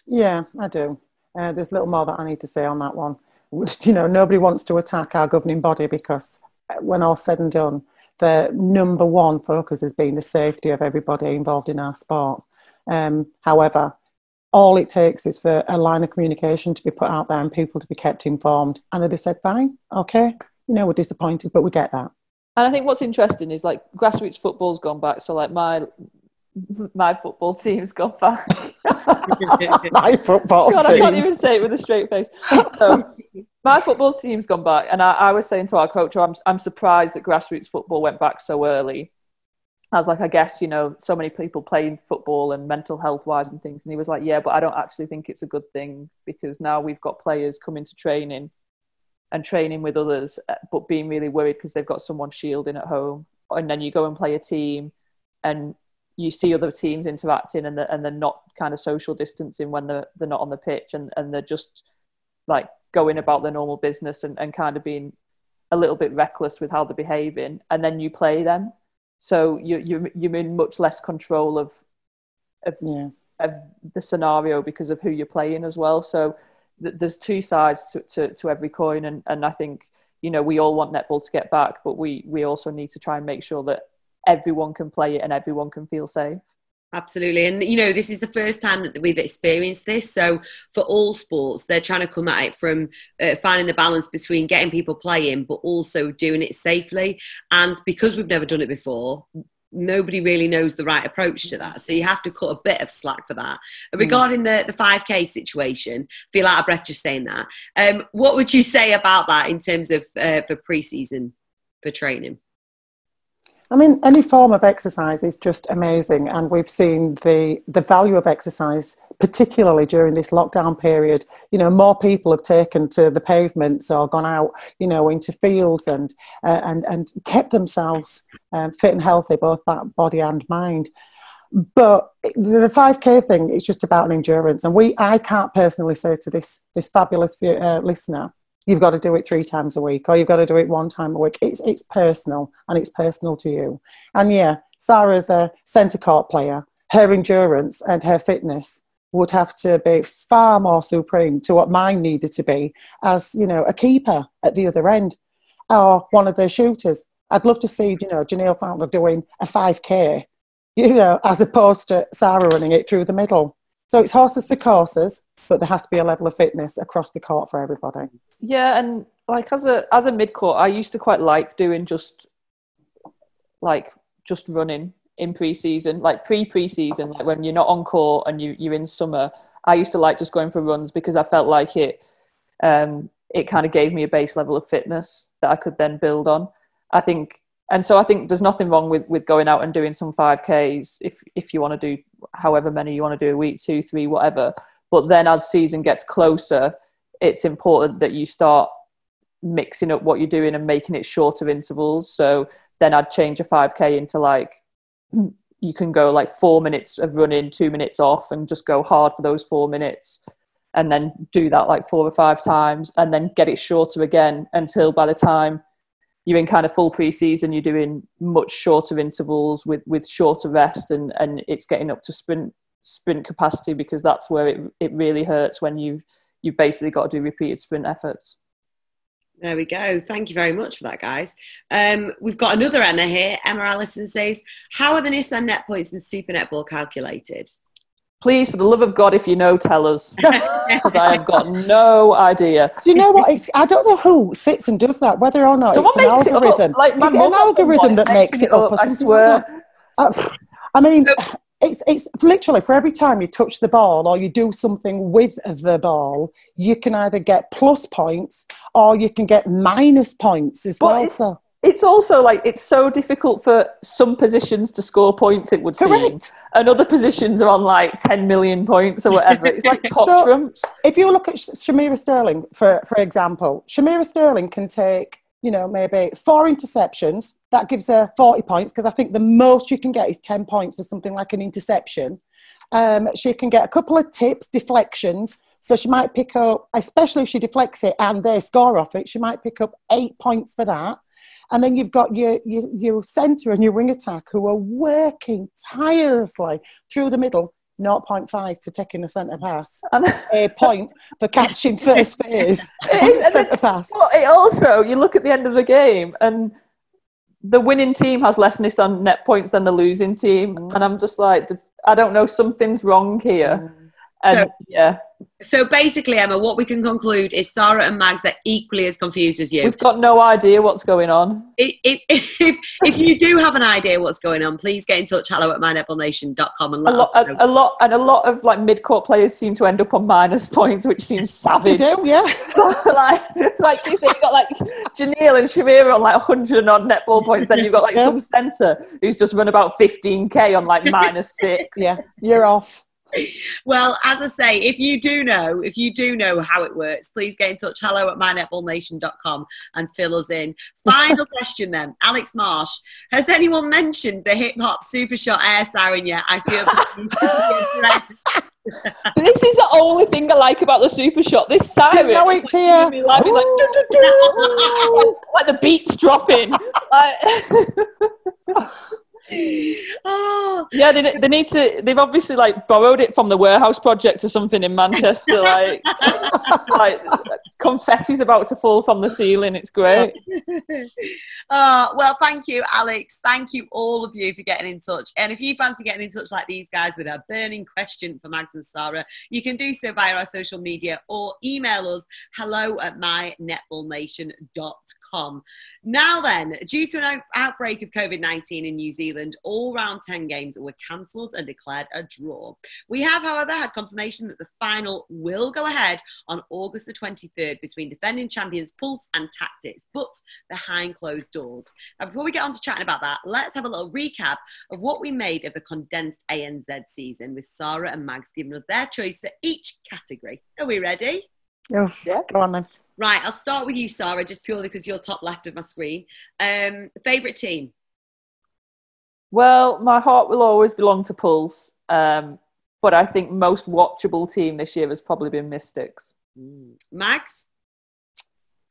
C: Yeah, I do. There's little more that I need to say on that one. You know, nobody wants to attack our governing body, because when all's said and done, the number one focus has been the safety of everybody involved in our sport. However, all it takes is for a line of communication to be put out there and people to be kept informed. And they just said, fine, okay, you know, we're disappointed, but we get that.
B: And I think what's interesting is, like, grassroots football's gone back. So, like, my football team's gone back.
C: My football
B: God,
C: team.
B: I can't even say it with a straight face. So, my football team's gone back. And I was saying to our coach, I'm surprised that grassroots football went back so early. I was like, I guess, you know, so many people playing football and mental health wise and things. And he was like, yeah, but I don't actually think it's a good thing, because now we've got players coming to training and training with others, but being really worried because they've got someone shielding at home. And then you go and play a team and you see other teams interacting, and they're not kind of social distancing when they're not on the pitch, and they're just like going about their normal business and kind of being a little bit reckless with how they're behaving. And then you play them. So you're in much less control of the scenario because of who you're playing as well. So there's two sides to every coin, and I think, you know, we all want netball to get back, but we also need to try and make sure that everyone can play it and everyone can feel safe.
A: Absolutely. And, you know, this is the first time that we've experienced this. So for all sports, they're trying to come at it from finding the balance between getting people playing, but also doing it safely. And because we've never done it before, nobody really knows the right approach to that. So you have to cut a bit of slack for that. Regarding the 5K situation, feel out of breath just saying that. What would you say about that in terms of for pre-season, for training?
C: I mean, any form of exercise is just amazing, and we've seen the value of exercise, particularly during this lockdown period. You know, more people have taken to the pavements or gone out, you know, into fields and kept themselves fit and healthy, both body and mind. But the 5K thing is just about an endurance, and I can't personally say to this fabulous listener, you've got to do it 3 times a week, or you've got to do it 1 time a week. It's personal, and it's personal to you. And yeah, Sarah's a centre court player. Her endurance and her fitness would have to be far more supreme to what mine needed to be as, you know, a keeper at the other end, or one of the shooters. I'd love to see, you know, Janelle Fountain doing a 5K, you know, as opposed to Sarah running it through the middle. So it's horses for courses, but there has to be a level of fitness across the court for everybody.
B: Yeah, and like as a mid-court, I used to quite like doing just running in pre-season, like pre-season, like when you're not on court and you're in summer. I used to like just going for runs because I felt like it kind of gave me a base level of fitness that I could then build on. I think there's nothing wrong with going out and doing some 5Ks if you want to do however many you want to do a week, 2, 3, whatever. But then as season gets closer, it's important that you start mixing up what you're doing and making it shorter intervals. So then I'd change a 5K into like, you can go like 4 minutes of running, 2 minutes off, and just go hard for those 4 minutes. And then do that like 4 or 5 times, and then get it shorter again until by the time you're in kind of full pre-season, you're doing much shorter intervals with shorter rest, and it's getting up to sprint capacity, because that's where it really hurts when you've basically got to do repeated sprint efforts.
A: There we go. Thank you very much for that, guys. We've got another Emma here. Emma Allison says, how are the Nissan net points in Super Netball calculated?
B: Please, for the love of God, if you know, tell us, because I have got no idea.
C: Do you know what? I don't know who sits and does that, whether or not
B: Someone
C: it's an algorithm.
B: Like
C: is it an algorithm that makes it up?
B: I swear.
C: I mean, it's literally for every time you touch the ball or you do something with the ball, you can either get plus points or you can get minus points as well.
B: It's also like, it's so difficult for some positions to score points, it would seem. And other positions are on like 10 million points or whatever. It's like top trumps.
C: If you look at Shamira Sterling, for example, Shamira Sterling can take, maybe 4 interceptions. That gives her 40 points, because I think the most you can get is 10 points for something like an interception. She can get a couple of tips, deflections. So she might pick up, especially if she deflects it and they score off it, she might pick up 8 points for that. And then you've got your centre and your wing attack who are working tirelessly through the middle. 0.5 for taking a centre pass. A point for catching first phase. Centre pass.
B: Well, it also, you look at the end of the game and the winning team has less Nissan net points than the losing team. And I'm just like, I don't know, something's wrong here. And
A: So basically, Emma, what we can conclude is Sarah and Mags are equally as confused as you.
B: We've got no idea what's going on.
A: If you do have an idea what's going on, please get in touch. hello@mynetballnation.com and let us know.
B: A lot of like mid-court players seem to end up on minus points, which seems savage.
C: They do, yeah.
B: like you say, you've got like Janelle and Shamira on like 100 and odd netball points. Then you've got like some centre who's just run about 15k on like -6.
C: Yeah, you're off.
A: Well, as I say, if you do know how it works, please get in touch. hello@mynetballnation.com and fill us in. Final question then. Alex Marsh, has anyone mentioned the hip hop super shot air siren yet? I feel
B: this is the only thing I like about the super shot. This siren.
C: No, it's here.
B: Like the beats dropping.
A: Oh
B: yeah, they need to. They've obviously like borrowed it from the warehouse project or something in Manchester. Like confetti's about to fall from the ceiling. It's great.
A: Well, thank you, Alex. Thank you, all of you, for getting in touch. And if you fancy getting in touch like these guys with a burning question for Mags and Sarah, you can do so via our social media or email us hello@mynetballnation.com. Now then, due to an outbreak of COVID-19 in New Zealand, all round 10 games were cancelled and declared a draw. We have, however, had confirmation that the final will go ahead on August the 23rd between defending champions Pulse and Tactics, but behind closed doors. Now, before we get on to chatting about that, let's have a little recap of what we made of the condensed ANZ season, with Sarah and Mags giving us their choice for each category. Are we ready?
C: Oh, yeah. Go on then.
A: Right, I'll start with you, Sarah, just purely because you're top left of my screen. Favourite team?
B: Well, my heart will always belong to Pulse, but I think most watchable team this year has probably been Mystics.
A: Mags?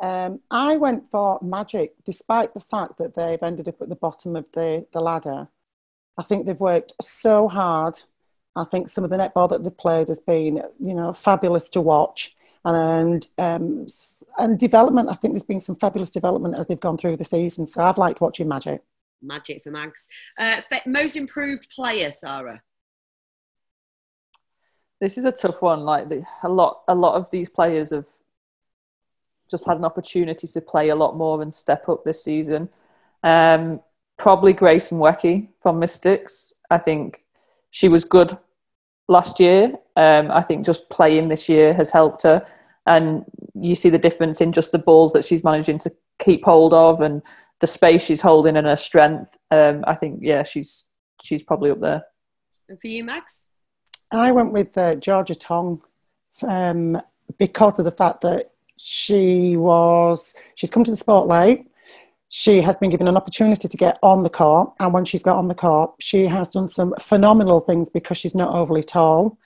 C: I went for Magic, despite the fact that they've ended up at the bottom of the ladder. I think they've worked so hard. I think some of the netball that they've played has been, fabulous to watch. And development, I think there's been some fabulous development as they've gone through the season. So I've liked watching Magic.
A: Magic for Mags. Most improved player, Sarah?
B: This is a tough one. Like a lot of these players have just had an opportunity to play a lot more and step up this season. probably Grace Nweki from Mystics. I think she was good last year. I think just playing this year has helped her. And you see the difference in just the balls that she's managing to keep hold of and the space she's holding and her strength. I think, yeah, she's probably up there.
A: And for you, Max?
C: I went with Georgia Tong because of the fact that she's come to the sport late. She has been given an opportunity to get on the court, and when she's got on the court, she has done some phenomenal things because she's not overly tall,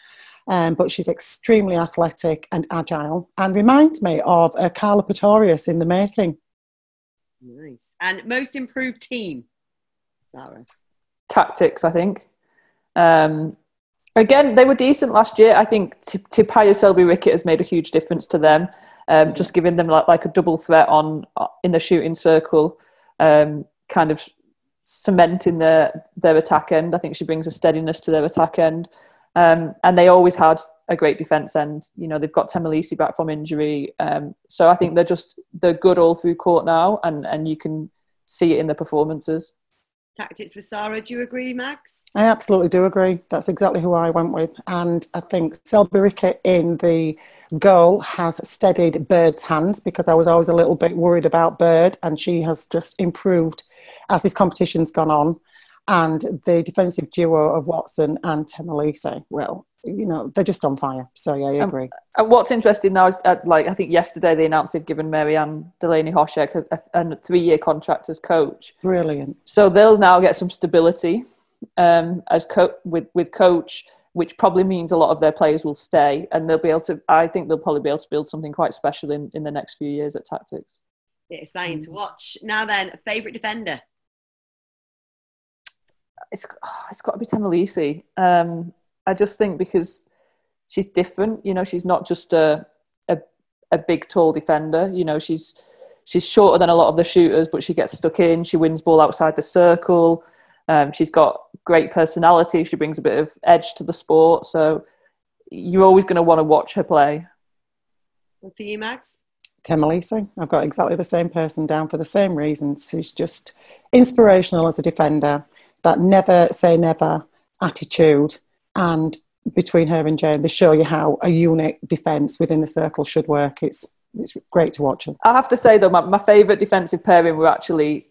C: but she's extremely athletic and agile, and reminds me of Carla Pretorius in the making.
A: Nice. And most improved team, Sarah?
B: Tactics, I think. Again, they were decent last year. I think Tipaya Selby-Rickett has made a huge difference to them. Just giving them like a double threat in the shooting circle, kind of cementing their attack end. I think she brings a steadiness to their attack end. And they always had a great defence end. You know, they've got Temelisi back from injury. So I think they're good all through court now, and you can see it in the performances.
A: Tactics for Sarah, do you agree, Max?
C: I absolutely do agree. That's exactly who I went with. And I think Selby-Rickett in the goal has steadied Bird's hands, because I was always a little bit worried about Bird, and she has just improved as this competition's gone on. And the defensive duo of Watson and Temelisi, well, you know, they're just on fire. So, yeah, I agree.
B: And what's interesting now is, I think yesterday they announced they'd given Marianne Delaney-Hoshek a 3-year contract as coach.
C: Brilliant.
B: So they'll now get some stability with coach, which probably means a lot of their players will stay, and they'll be able to. I think they'll probably be able to build something quite special in the next few years at Tactics.
A: It's exciting to watch. Now then, favourite defender?
B: It's got to be Temelisi. I just think because she's different. You know, she's not just a big, tall defender. You know, she's shorter than a lot of the shooters, but she gets stuck in. She wins ball outside the circle. She's got great personality. She brings a bit of edge to the sport. So you're always going to want to watch her play.
A: And for you, Max?
C: Temelisi. I've got exactly the same person down for the same reasons. She's just inspirational as a defender. That never say never attitude. And between her and Jane, they show you how a unit defence within the circle should work. It's great to watch them.
B: I have to say, though, my favourite defensive pairing were actually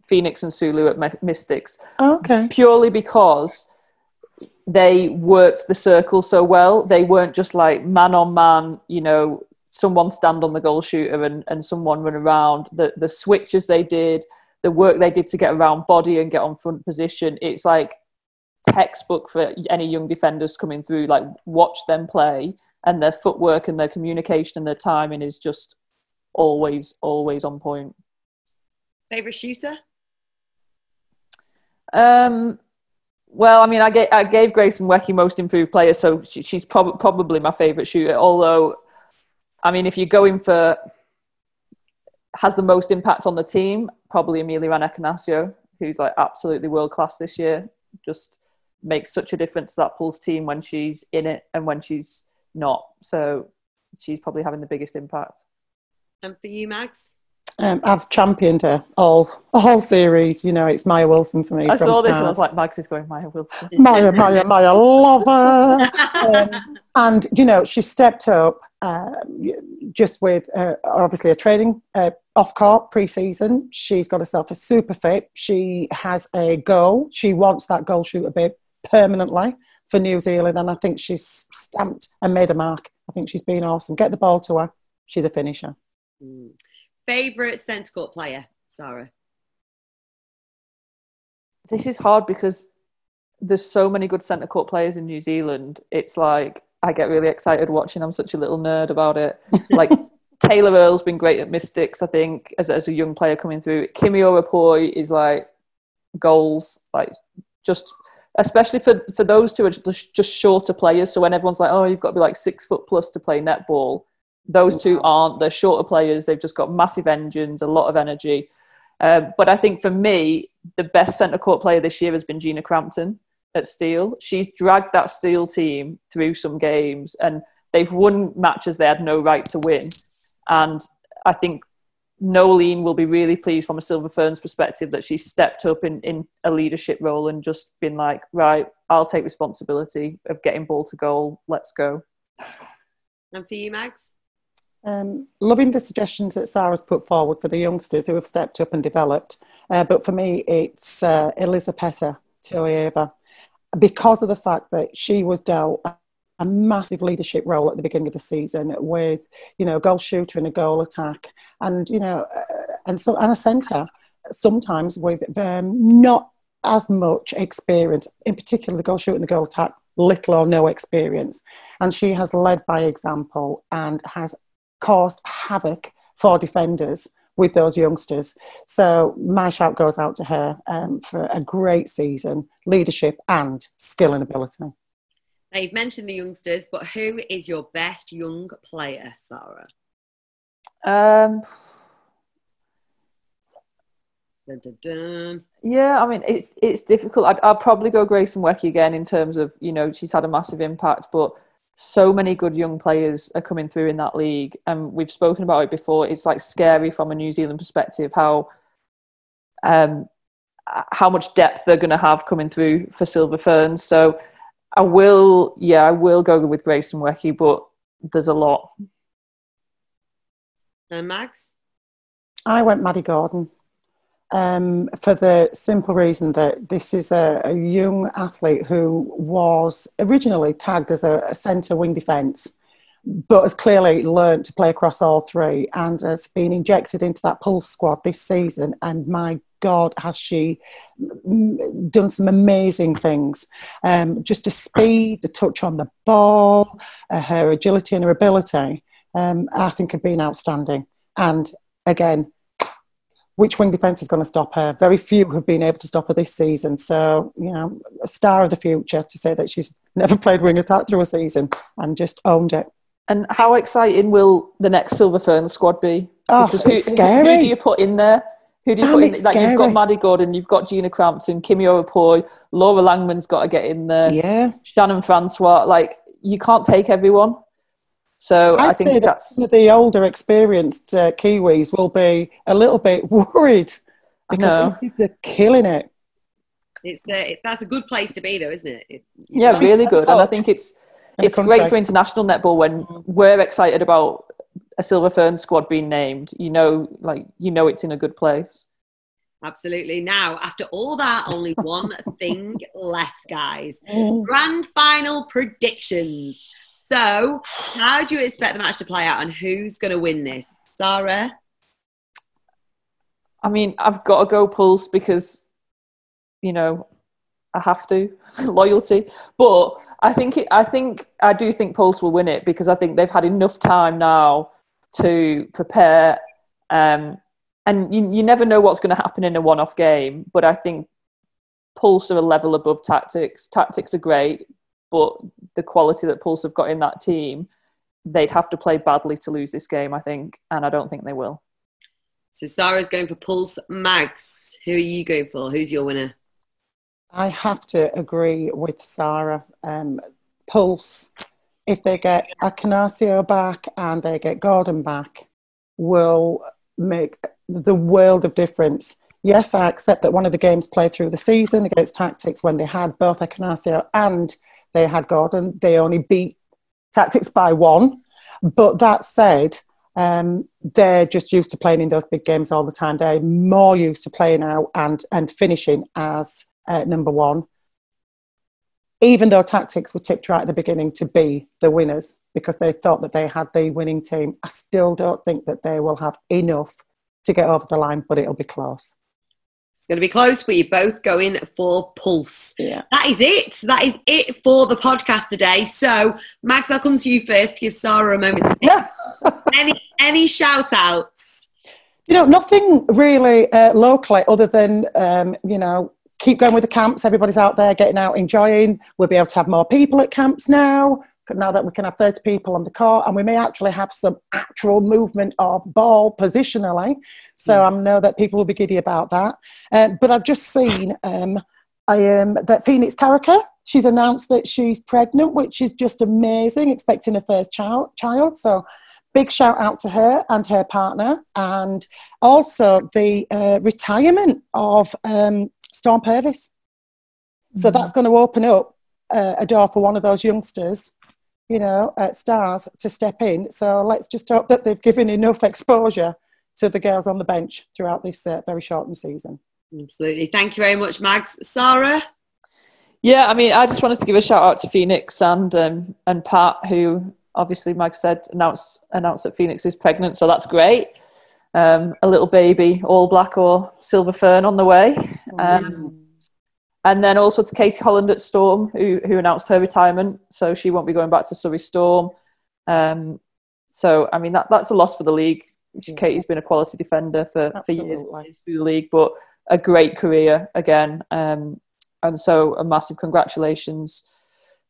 B: Phoenix and Sulu at Mystics.
C: Oh, okay.
B: Purely because they worked the circle so well. They weren't just like man on man, you know, someone stand on the goal shooter and someone run around. The switches they did, the work they did to get around body and get on front position, it's like textbook for any young defenders coming through. Like, watch them play, and their footwork and their communication and their timing is just always on point.
A: Favourite shooter?
B: Well, I mean, I gave Grace Nweki most improved player, so she's probably my favourite shooter. Although, I mean, if you're going for has the most impact on the team, probably Amelia Anacasio, who's like absolutely world class this year. Just makes such a difference to that Pulse team when she's in it and when she's not. So she's probably having the biggest impact.
A: And for you, Max?
C: I've championed her all series. You know, it's Maya Wilson for me.
B: I saw this
C: Stars.
B: and I was like, Max is going Maya Wilson.
C: Maya, love her. And, you know, she stepped up just with obviously a training off-court pre-season. She's got herself a super fit. She has a goal. She wants that goal shooter bib permanently for New Zealand, and I think she's stamped and made a mark. I think she's been awesome. Get the ball to her. She's a finisher.
A: Favourite centre court player, Sarah?
B: This is hard because there's so many good centre court players in New Zealand. It's like I get really excited watching. I'm such a little nerd about it. Like Taylor Earle's been great at Mystics, I think, as a young player coming through. Kimi Orapoi is like goals, like just especially for those two are just shorter players. So when everyone's like, oh, you've got to be like 6 foot plus to play netball, those two aren't. They're shorter players. They've just got massive engines, a lot of energy. But I think for me, the best centre court player this year has been Gina Crampton at Steel. She's dragged that Steel team through some games and they've won matches they had no right to win. And I think Nolene will be really pleased from a Silver Ferns perspective that she stepped up in a leadership role and just been like, right, I'll take responsibility of getting ball to goal. Let's go.
A: And for you, Mags?
C: Loving the suggestions that Sarah's put forward for the youngsters who have stepped up and developed. But for me, it's Elisabetta Toieva, because of the fact that she was dealt a massive leadership role at the beginning of the season with, goal shooter and a goal attack, and and a centre, sometimes with not as much experience, in particular the goal shooter and the goal attack, little or no experience, and she has led by example and has caused havoc for defenders with those youngsters. So my shout goes out to her for a great season, leadership and skill and ability.
A: Now, you've mentioned the youngsters, but who is your best young player, Sarah? Dun, dun, dun.
B: Yeah, I mean, it's difficult. I'll probably go Grayson Wecky again in terms of, she's had a massive impact, but so many good young players are coming through in that league. And we've spoken about it before. It's like scary from a New Zealand perspective, how much depth they're going to have coming through for Silver Ferns. So I will go with Grayson Wecky, but there's a lot.
A: And Mags?
C: I went Maddie Gordon. For the simple reason that this is a young athlete who was originally tagged as a centre wing defence, but has clearly learned to play across all three and has been injected into that Pulse squad this season. And my God, has she done some amazing things. Just the speed, the touch on the ball, her agility and her ability, I think have been outstanding. And again, which wing defence is going to stop her? Very few have been able to stop her this season. So, a star of the future to say that she's never played wing attack through a season and just owned it.
B: And how exciting will the next Silver Ferns squad be?
C: Oh,
B: because
C: it's scary.
B: Who do you put in there? Who do you put in? Like, you've got Maddie Gordon, you've got Gina Crampton, Kimi Orapoi, Laura Langman's got to get in there.
C: Yeah.
B: Shannon Francois. Like, you can't take everyone. So I think that's
C: some of the older, experienced Kiwis will be a little bit worried because they're killing it.
A: That's a good place to be, though, isn't it?
B: Really good. And I think it's great for international netball when we're excited about a Silver Fern squad being named. It's in a good place.
A: Absolutely. Now, after all that, only one thing left, guys. Grand final predictions. So, how do you expect the match to play out and who's going to win this? Sarah?
B: I mean, I've got to go Pulse because, I have to. Loyalty. But I do think Pulse will win it because I think they've had enough time now to prepare. And you never know what's going to happen in a one-off game. But I think Pulse are a level above Tactics. Tactics are great. But the quality that Pulse have got in that team, they'd have to play badly to lose this game, I think. And I don't think they will.
A: So Sarah's going for Pulse. Mags, who are you going for? Who's your winner?
C: I have to agree with Sarah. Pulse, if they get Acanasio back and they get Gordon back, will make the world of difference. Yes, I accept that one of the games played through the season against Tactics when they had both Acanasio and they had Gordon. They only beat Tactics by 1. But that said, they're just used to playing in those big games all the time. They're more used to playing out and finishing as number 1. Even though Tactics were tipped right at the beginning to be the winners because they thought that they had the winning team, I still don't think that they will have enough to get over the line, but it'll be close.
A: It's going to be close, but you're both going for Pulse.
C: Yeah.
A: That is it. That is it for the podcast today. So, Mags, I'll come to you first. Give Sarah a moment to think. Any shout-outs?
C: Nothing really locally other than, keep going with the camps. Everybody's out there getting out, enjoying. We'll be able to have more people at camps now that we can have 30 people on the court, and we may actually have some actual movement of ball positionally. So I know that people will be giddy about that. But I've just seen that Phoenix Carricker, she's announced that she's pregnant, which is just amazing, expecting her first child. So big shout out to her and her partner, and also the retirement of Storm Purvis. So that's going to open up a door for one of those youngsters, you know, stars to step in. So let's just hope that they've given enough exposure to the girls on the bench throughout this very shortened season.
A: Absolutely. Thank you very much, Mags. Sarah?
B: Yeah, I mean, I just wanted to give a shout out to Phoenix and Pat, who obviously, Mag said, announced that Phoenix is pregnant, so that's great. A little baby, all black or silver fern on the way. And then also to Katie Holland at Storm, who announced her retirement, so she won't be going back to Surrey Storm. So, I mean, that's a loss for the league. Katie's been a quality defender for years through the league, but a great career again. And so a massive congratulations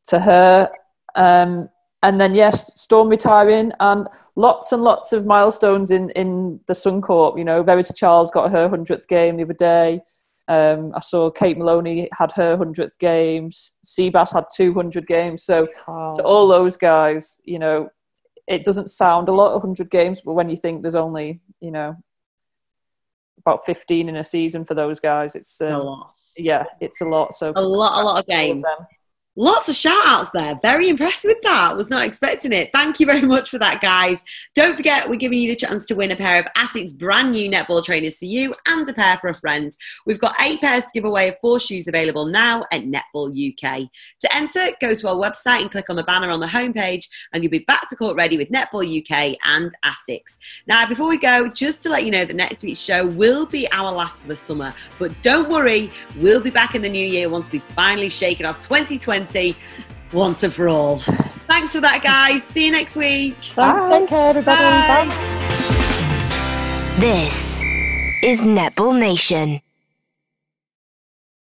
B: to her. And then, yes, Storm retiring and lots of milestones in the Suncorp. You know, Verity Charles got her 100th game the other day. I saw Kate Maloney had her 100th game. Seabass had 200 games. So to all those guys, you know, it doesn't sound a lot, 100 games, but when you think there's only, you know, about 15 in a season for those guys, it's
A: a lot.
B: Yeah, it's a lot. So
A: a lot of games. Lots of shout outs there. Very impressed with that. Was not expecting it. Thank you very much for that, guys. Don't forget, we're giving you the chance to win a pair of ASIC's brand new netball trainers for you and a pair for a friend. We've got 8 pairs to give away of 4 shoes available now at Netball UK. To enter, go to our website and click on the banner on the homepage and you'll be back to court ready with Netball UK and ASICS. Now, before we go, just to let you know that next week's show will be our last for the summer, but don't worry, we'll be back in the new year once we've finally shaken off 2020 once and for all. Thanks for that, guys. See you next week.
C: Thanks. Take care, everybody. Bye.
E: This is Netball Nation.